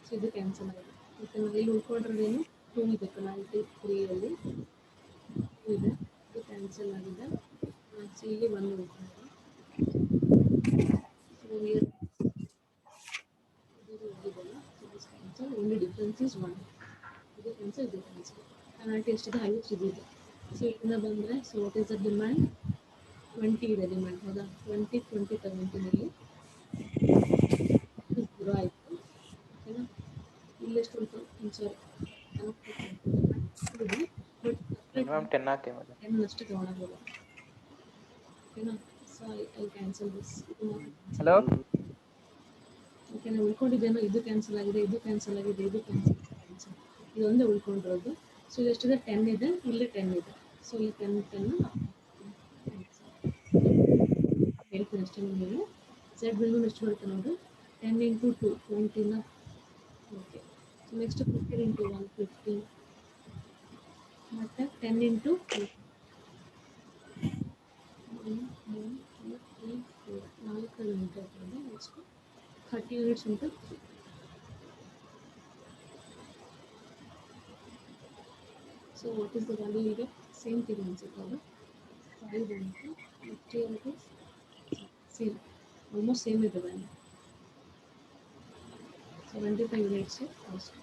ಸೊ ಇದು ಕ್ಯಾನ್ಸಲ್ ಆಗಿದೆ. ಮತ್ತು ಇಲ್ಲಿ ಉಳ್ಕೊಂಡಿರೋದೇನು? 2 ಇದೆ ಪೆನಾಲ್ಟಿ 3ಯಲ್ಲಿ 2 ಇದೆ, ಇದು ಕ್ಯಾನ್ಸಲ್ ಆಗಿದೆ. ಸೊ ಇಲ್ಲಿ 1 ಉಳ್ಕೊಂಡಿದೆ. ಸೊ ಇದು ಹೋಗಿದೆಲ್ಲ, so this cancel. Only difference is 1. ಇದು ಕ್ಯಾನ್ಸಲ್, ಇದು ಕ್ಯಾನ್ಸಲ್. ಪೆನಾಲ್ಟಿ ಎಷ್ಟಿದೆ? ಹೈಯೆಸ್ಟ್ ಇದಿದೆ. ಸೊ ಇದನ್ನ ಬಂದರೆ so what is the demand? 20 ಇದೆ ಡಿಮ್ಯಾಂಡ್, ಹೌದಾ? 20 ತೊಗೊತೀನಿ ಇಲ್ಲಿ. 0 ಆಯಿತು, ಓಕೆನಾ? ಇಲ್ಲೆಷ್ಟು ಉಂಟು? ಸಾರಿ, ಇದೆ ಬಟ್ ಮಿನಿಮಮ್ 10 ಹಾಕಿ ಮೇಡಮ್. 10 ಅಷ್ಟು ತೊಗೊಳೋದಿಲ್ಲ, ಓಕೆನಾ? So I cancel this. Hello ಓಕೆನಾ? ಉಳ್ಕೊಂಡಿದ್ದೇನೋ ಇದು ಕ್ಯಾನ್ಸಲ್ ಆಗಿದೆ, ಇದು ಕ್ಯಾನ್ಸಲ್ ಆಗಿದೆ, ಇದು ಕ್ಯಾನ್ಸಲ್. ಇದೊಂದೇ ಉಳ್ಕೊಂಡಿರೋದು. ಸೊ ಇದೆಷ್ಟಿದೆ? 10 ಇದೆ, ಇಲ್ಲಿ 10 ಇದೆ. ಸೊ ಈ 10 ಹೇಳ್ತೀನಿ ಅಷ್ಟೇ ನಿಮಗೆ. ಝೆಡ್ ಬಿಲ್ನು ಎಷ್ಟು ಬರುತ್ತೆ ನೋಡಿ? 10 ಇಂಟು 2 20ನ. ಓಕೆ, ಸೊ ನೆಕ್ಸ್ಟ್ 15 ಇಂಟು 1 50 ಮತ್ತು 10 ಇಂಟು 2 1 2 3 4 4 ಯೂನಿಟ್ ಆಗ್ತದೆ. Next 30 units into 3. So what is the value? ಈಗ ಸೇಮ್ ಥಿಂಗ್ ಅನ್ಸುತ್ತೆ ಅದು. 5 into 50 into same, almost same ಇದೆ ವ್ಯಾಲ್ಯೂ. 75 units cost.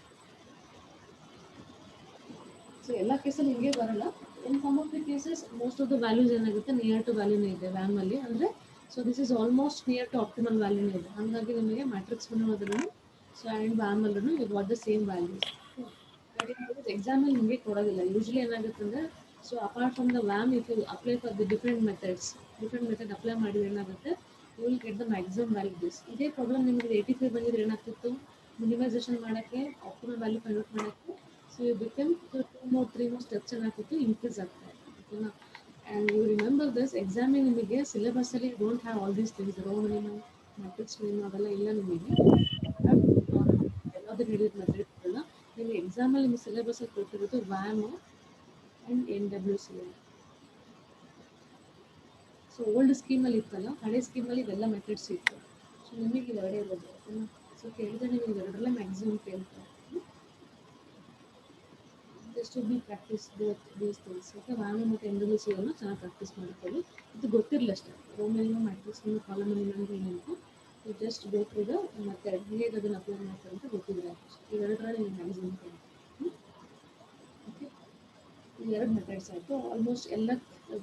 ಸೊ ಎಲ್ಲ ಕೇಸಲ್ಲಿ ಹಿಂಗೆ ಬರಲ್ಲ. In some of the cases most of the values ಏನಾಗುತ್ತೆ? ನಿಯರ್ ಟು ವ್ಯಾಲ್ಯೂನೇ ಇದೆ ವ್ಯಾಮಲ್ಲಿ. ಅಂದರೆ so this is almost near to optimal ವ್ಯಾಲ್ಯೂನೇ ಇದೆ. ಹಾಗಾಗಿ ನಿಮಗೆ ಮ್ಯಾಟ್ರಿಕ್ಸ್ ಬನ್ನೋದ್ರೂ ಸೊ ಆ್ಯಂಡ್ ವ್ಯಾಮಲ್ಲೂ you what the same values. ಎಕ್ಸಾಮಲ್ಲಿ ನಿಮಗೆ ಕೊಡೋದಿಲ್ಲ. ಯೂಶ್ವಲಿ ಏನಾಗುತ್ತೆ ಅಂದರೆ so apart from the VAM if you apply for the different method apply ಮಾಡಿದ್ರೆ ಏನಾಗುತ್ತೆ? You will get the maximum values. ಇದೇ ಪ್ರಾಬ್ಲಮ್ ನಿಮಗೆ 85 ಬಂದಿದ್ರೆ ಏನಾಗ್ತಿತ್ತು? ಮಿನಿಮೈಸೇಷನ್ ಮಾಡೋಕ್ಕೆ, ಆಪ್ಟಿಮಲ್ ವ್ಯಾಲ್ಯೂ ಫೈಂಡ್ ಔಟ್ ಮಾಡೋಕ್ಕೆ so you become 2 more 3 more steps ಏನಾಗ್ತಿತ್ತು? Increase ಆಗ್ತಾ ಇದೆ, ಓಕೆನಾ? ಆ್ಯಂಡ್ ಯು ರಿಮೆಂಬರ್ ದಿಸ್ ಎಕ್ಸಾಮಿಗೆ ನಿಮಗೆ ಸಿಲೆಬಸ್ಸಲ್ಲಿ don't have all these things. Row minimum, matrix minimum ಅವೆಲ್ಲ ಇಲ್ಲ ನಿಮಗೆ. ಎಲ್ಲಾದರೂ ಹೇಳಿದ ಮೆಥಡ್ಸ್ಗಳನ್ನ ನಿಮಗೆ ಎಕ್ಸಾಮಲ್ಲಿ ನಿಮಗೆ ಸಿಲೆಬಸ್ಸಲ್ಲಿ ಕೊಟ್ಟಿರೋದು ವ್ಯಾಮು ಆ್ಯಂಡ್ NWC. ಸೊ ಓಲ್ಡ್ ಸ್ಕೀಮಲ್ಲಿ ಇತ್ತಲ್ಲ, ಹಳೆ ಸ್ಕೀಮಲ್ಲಿ ಇವೆಲ್ಲ ಮೆಥಡ್ಸ್ ಇತ್ತು. ಸೊ ನಿಮಗೆ ಇವೆರಡೇ ಇರೋದು, ಓಕೆನಾ? ಸೊ ಕೇಳಿದ್ರೆ ನೀವು ಇವೆರಡರಲ್ಲೇ ಮ್ಯಾಕ್ಸಿಮಮ್ ಕೇಳ್ತಾರೆ. Just to be practice both these things. Okay, VAM ಮತ್ತು NWC ಅನ್ನು ಚೆನ್ನಾಗಿ ಪ್ರಾಕ್ಟೀಸ್ ಮಾಡ್ಕೊಳ್ಳಿ. ಇದು ಗೊತ್ತಿರಲಿ ಅಷ್ಟೇ, row minimum, matrix minimum, column minimum ಏನಂತ. You just go through the method, ಹೇಗೆ ಅದನ್ನು ಅಪ್ಲೈ ಮಾಡ್ತಾರೆ ಅಂತ ಗೊತ್ತಿದ್ರೆ ಅಷ್ಟೇ. ಇವೆರಡರಲ್ಲಿ ನೀವು ಮ್ಯಾಕ್ಸಿಮಮ್ ಕೇಳ್ತೀವಿ. ಓಕೆ, ಈ 2 ಮೆಥಡ್ಸ್ ಆಯಿತು. ಆಲ್ಮೋಸ್ಟ್ ಎಲ್ಲ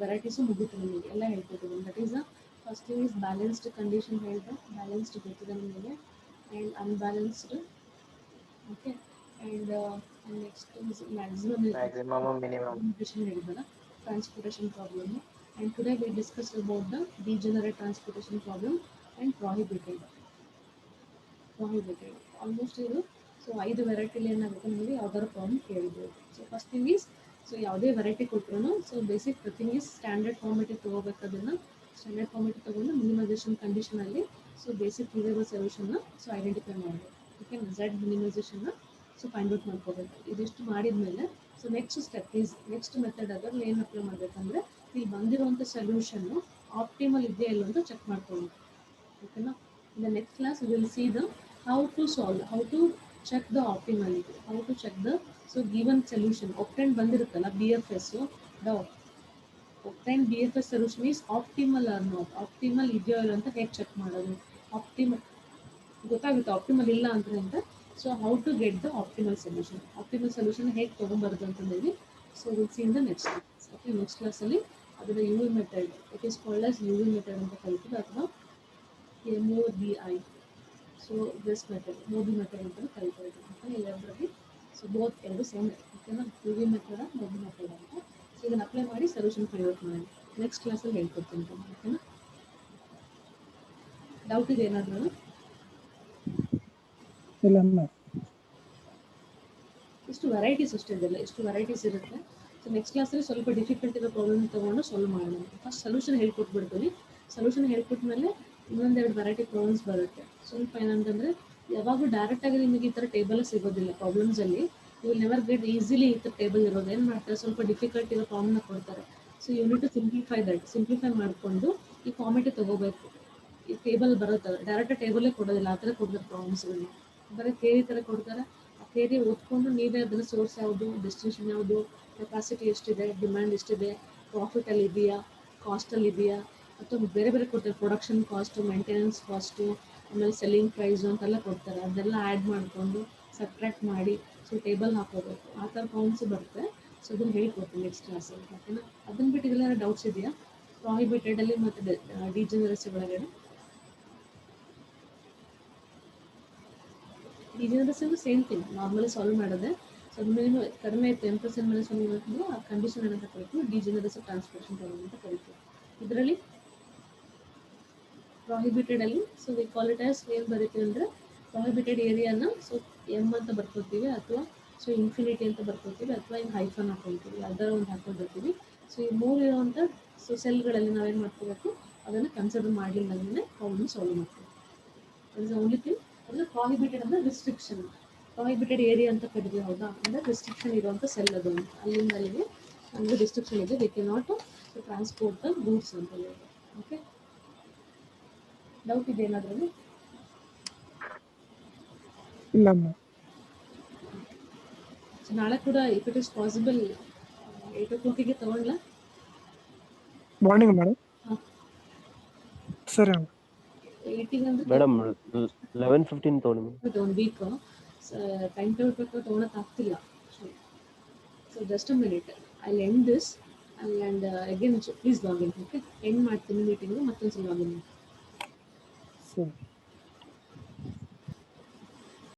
ವೆರೈಟೀಸು ಮುಗಿತು ನಿಮಗೆ, ಎಲ್ಲ ಹೇಳ್ಕೊಟ್ಟಿದ್ದೀನಿ. That is the first thing is balanced condition ಹೇಳಿದೆ, ಬ್ಯಾಲೆನ್ಸ್ಡ್ ಗೊತ್ತಿದೆ ನಿಮಗೆ, and unbalanced. Okay, and next is maximum minimum. ಹೇಳಿದಲ್ಲ, transportation problem. And today we discuss about the degenerate transportation problem and prohibited. Almost ಇದು so 5 ವೆರೈಟಿಲಿ ಏನಾಗುತ್ತೆ ನಿಮಗೆ ಯಾವ್ದಾದ್ರು problem ಕೇಳಿದ್ರು. So first thing is so ಯಾವುದೇ ವೆರೈಟಿ ಕೊಟ್ಟರು so basic thing is standard ಫಾರ್ಮೆಟಿಗೆ ತೊಗೋಬೇಕು. ಅದನ್ನು ಸ್ಟ್ಯಾಂಡರ್ಡ್ ಫಾರ್ಮೆಟಿಗೆ ತೊಗೊಂಡು ಮಿನಿಮೈಸೇಷನ್ ಕಂಡೀಷನಲ್ಲಿ ಸೊ ಬೇಸಿಕ್ ಫೀಸಿಬಲ್ ಸೊಲ್ಯೂಷನ್ನ ಸೊ ಐಡೆಂಟಿಫೈ ಮಾಡಬೇಕು. ಓಕೆ, ಝೆಡ್ ಮಿನಿಮೈಸೇಷನ್ನ ಸೊ ಫೈಂಡ್ ಔಟ್ ಮಾಡ್ಕೋಬೇಕು. ಇದಿಷ್ಟು ಮಾಡಿದ್ಮೇಲೆ so next step is next method ಅದರಲ್ಲಿ ಏನು ಅಪ್ಲೈ ಮಾಡಬೇಕಂದ್ರೆ ಇಲ್ಲಿ ಬಂದಿರುವಂಥ ಸೊಲ್ಯೂಷನ್ನು ಆಪ್ಟಿಮಲ್ ಇದೆಯಾ ಇಲ್ಲ ಅಂತ ಚೆಕ್ ಮಾಡ್ಕೊಳ್ಳಿ, ಓಕೆನಾ? In the next class we will see the how to solve, how to check the optimality, how to check the so given solution obtained ಬಂದಿರುತ್ತಲ್ಲ BFS, the obtained BFS solution is optimal or not, optimal ಇದೆಯೋ ಇಲ್ಲ ಅಂತ ಹೇಗೆ check ಮಾಡೋದು, optimal ಗೊತ್ತಾಗುತ್ತೆ optimal ಇಲ್ಲ ಅಂದರೆ ಅಂತ. So how to get the optimal solution ಹೇಗೆ ತೊಗೊಂಬರೋದು ಅಂತಂದೇಳಿ so will see in the next class. Okay, next ಕ್ಲಾಸಲ್ಲಿ ಅದರ UV method, it is called as UV method ಅಂತ ಕರಿತೀವಿ, ಅಥವಾ MODI. So this method MODI method ಅಂತ ಕರಿತಾ ಇದ್ದೀವಿ. ಎಲ್ಲದರಲ್ಲಿ ಸೊ ಬೋತ್ ಎರಡು ಸೇಮ್ ಓಕೆನಾ, ಯು ವಿ ಮೆಥಡ ವೆಬ್ ಮೆಥಡ್ ಅಂತ. ಸೊ ಇದನ್ನು ಅಪ್ಲೈ ಮಾಡಿ ಸೊಲ್ಯೂಷನ್ ಫೈಂಡ್ ಔಟ್ ಮಾಡಿ. ನೆಕ್ಸ್ಟ್ ಕ್ಲಾಸಲ್ಲಿ ಹೇಳ್ಕೊಡ್ತೀನಿ ಓಕೆನಾ. ಡೌಟ್ ಇದೆ ಏನಾದರೂ? ಇಲ್ಲ ಮ್ಯಾಮ್. ಇಷ್ಟು ವೆರೈಟೀಸ್ ಅಷ್ಟೇ ಇದೆಲ್ಲ, ಇಷ್ಟು ವೆರೈಟೀಸ್ ಇರುತ್ತೆ. ಸೊ ನೆಕ್ಸ್ಟ್ ಕ್ಲಾಸಲ್ಲಿ ಸ್ವಲ್ಪ ಡಿಫಿಕಲ್ಟ್ ಇರೋ ಪ್ರಾಬ್ಲಮ್ ತೊಗೊಂಡು ಸಾಲ್ವ್ ಮಾಡೋಣ. ಫಸ್ಟ್ ಸೊಲ್ಯೂಷನ್ ಹೇಳ್ಕೊಟ್ಬಿಡ್ತೀನಿ. ಸೊಲ್ಯೂಷನ್ ಹೇಳ್ಕೊಟ್ಮೇಲೆ ಇನ್ನೊಂದೆರಡು ವೆರೈಟಿ ಪ್ರಾಬ್ಲಮ್ಸ್ ಬರುತ್ತೆ. ಸ್ವಲ್ಪ ಏನಂತಂದರೆ ಯಾವಾಗಲೂ ಡೈರೆಕ್ಟಾಗಿ ನಿಮಗೆ ಈ ಥರ ಟೇಬಲ್ ಸಿಗೋದಿಲ್ಲ ಪ್ರಾಬ್ಲಮ್ಸಲ್ಲಿ. You will never get easily ಈ ಥರ ಟೇಬಲ್ ಇರೋದು. ಏನು ಮಾಡ್ತಾರೆ, ಸ್ವಲ್ಪ ಡಿಫಿಕಲ್ಟ್ ಇರೋ ಪ್ರಾಬ್ಲಮ್ನ ಕೊಡ್ತಾರೆ. So you need to simplify that. Simplify ಮಾಡಿಕೊಂಡು ಈ ಫಾರ್ಮೆಟಿಗೆ ತೊಗೋಬೇಕು. ಈ ಟೇಬಲ್ ಬರುತ್ತೆ, ಡೈರೆಕ್ಟಾಗಿ ಟೇಬಲೇ ಕೊಡೋದಿಲ್ಲ, ಆ ಥರ ಕೊಡ್ತಾರೆ ಪ್ರಾಬ್ಲಮ್ಸ್ಗಳನ್ನ. ಬರೀ ಥಿಯರಿ ಥರ ಕೊಡ್ತಾರೆ. ಆ ಥಿಯರಿ ಓದ್ಕೊಂಡು ನೀವೇ ಅದನ್ನು ಸೋರ್ಸ್ ಯಾವುದು, ಡೆಸ್ಟಿನೇಷನ್ ಯಾವುದು, ಕೆಪಾಸಿಟಿ ಎಷ್ಟಿದೆ, ಡಿಮ್ಯಾಂಡ್ ಎಷ್ಟಿದೆ, ಪ್ರಾಫಿಟಲ್ಲಿ ಇದೆಯಾ, ಕಾಸ್ಟಲ್ಲಿ ಇದೆಯಾ, ಅಥವಾ ಬೇರೆ ಬೇರೆ ಕೊಡ್ತಾರೆ, ಪ್ರೊಡಕ್ಷನ್ ಕಾಸ್ಟು, ಮೇಂಟೆನೆನ್ಸ್ ಕಾಸ್ಟು, ಆಮೇಲೆ ಸೆಲ್ಲಿಂಗ್ ಪ್ರೈಸು ಅಂತೆಲ್ಲ ಕೊಡ್ತಾರೆ. ಅದೆಲ್ಲ ಆ್ಯಡ್ ಮಾಡಿಕೊಂಡು ಸಬ್ಟ್ರಾಕ್ಟ್ ಮಾಡಿ ಸೊ ಟೇಬಲ್ ಹಾಕೋಬೇಕು. ಆ ಥರ ಪ್ರಾಬ್ಲಮ್ಸ್ ಬರುತ್ತೆ. ಸೊ ಅದನ್ನು ಹೇಳ್ಕೊಡ್ತೀನಿ ನೆಕ್ಸ್ಟ್ ಕ್ಲಾಸಲ್ಲಿ ಓಕೆನಾ. ಅದನ್ನು ಬಿಟ್ಟು ಇದೆಲ್ಲ ಡೌಟ್ಸ್ ಇದೆಯಾ ಪ್ರಾಹಿಬಿಟೆಡಲ್ಲಿ ಮತ್ತು ಡಿಜೆನರಸಿ ಒಳಗಡೆ? Degeneracy same thing, normally solve ಮಾಡೋದೆ. ಸೊ ಅದ್ಮೇಲೆ ಕಡಿಮೆ ಇತ್ತು 10% ಮೇಲೆ ಸಾಲ್ವ್ ಮಾಡೋದು ಆ ಕಂಡೀಷನ್ ಏನಂತ ಕರಿತೀವಿ, ಡಿಜೆನರಸಿ ಟ್ರಾನ್ಸ್ಫಾರ್ಮೇಷನ್ ಪ್ರಾಬ್ಲಮ್ ಅಂತ ಕರಿತೀವಿ. ಇದರಲ್ಲಿ ಪ್ರಾಹಿಬಿಟೆಡಲ್ಲಿ so we call it as ಏನು ಬರಿತೀವಿ ಅಂದರೆ ಪ್ರಾಹಿಬಿಟೆಡ್ ಏರಿಯಾನ ಸೊ ಎಮ್ ಅಂತ ಬರ್ಕೊತೀವಿ, ಅಥವಾ ಸೊ ಇನ್ಫಿನಿಟಿ ಅಂತ ಬರ್ಕೊತೀವಿ, ಅಥವಾ ಹಿಂಗೆ ಹೈಫನ್ ಹಾಕೊಳ್ತೀವಿ, ಯಾವ್ದಾರ ಒಂದು ಹಾಕೊಂಡಿರ್ತೀವಿ. ಸೊ ಈ ಮೂರು ಇರುವಂಥ ಸೊ ಸೆಲ್ಗಳಲ್ಲಿ ನಾವೇನು ಮಾಡ್ಕೋಬೇಕು, ಅದನ್ನು ಕನ್ಸಿಡರ್ ಮಾಡಲಿಲ್ಲಂಗೆ ಪ್ರಾಬ್ಲಮ್ ಸಾಲ್ವ್ ಮಾಡ್ತೀವಿ. That is only thing. ಅಂದರೆ ಪ್ರಾಹಿಬಿಟೆಡ್ ಅಂದರೆ ರಿಸ್ಟ್ರಿಕ್ಷನ್, ಪ್ರಾಹಿಬಿಟೆಡ್ ಏರಿಯಾ ಅಂತ ಕರಿತೀವಿ, ಹೌದಾ. ಅಂದರೆ ರಿಸ್ಟ್ರಿಕ್ಷನ್ ಇರುವಂಥ ಸೆಲ್ ಅದು ಅಂತ, ಅಲ್ಲಿಂದ ಅಲ್ಲಿಗೆ ಅಂದರೆ ರಿಸ್ಟ್ರಿಕ್ಷನ್ ಇದೆ, we can not transport the goods ಅಂತ ಹೇಳಿ. ಓಕೆ, ಡೌಟ್ ಇದೆ ಏನಾದ್ರೂ? ಇಲ್ಲ ಮ್ಯಾಮ್. ಸೊ ನಾಳೆ ಕೂಡ if it is possible 8 o'clock ತಗೊಳ್ಳ ಮಾರ್ನಿಂಗ್ ಮೇಡಮ್. ಹಾಂ, ಸರಿ ಮ್ಯಾಮ್. 8 ಅಂದ್ರೆ ಮೇಡಮ್ 11:15 ತಗೊಳ್ಳಿ ಮೇಡಮ್. ಒಂದು ವೀಕ್ ಟೈಮ್ ಟೇಬಲ್ ಪ್ರಕಾರ ತೊಗೊಳಕ್ಕೆ ಆಗ್ತಿಲ್ಲ. So just a minute, I end this and again please login. Okay, end ಮಾಡ್ತೀನಿ ಮೀಟಿಂಗು, ಮತ್ತೊಂದು ಸಲ ಲಾಗಿನ್. ಸರಿ.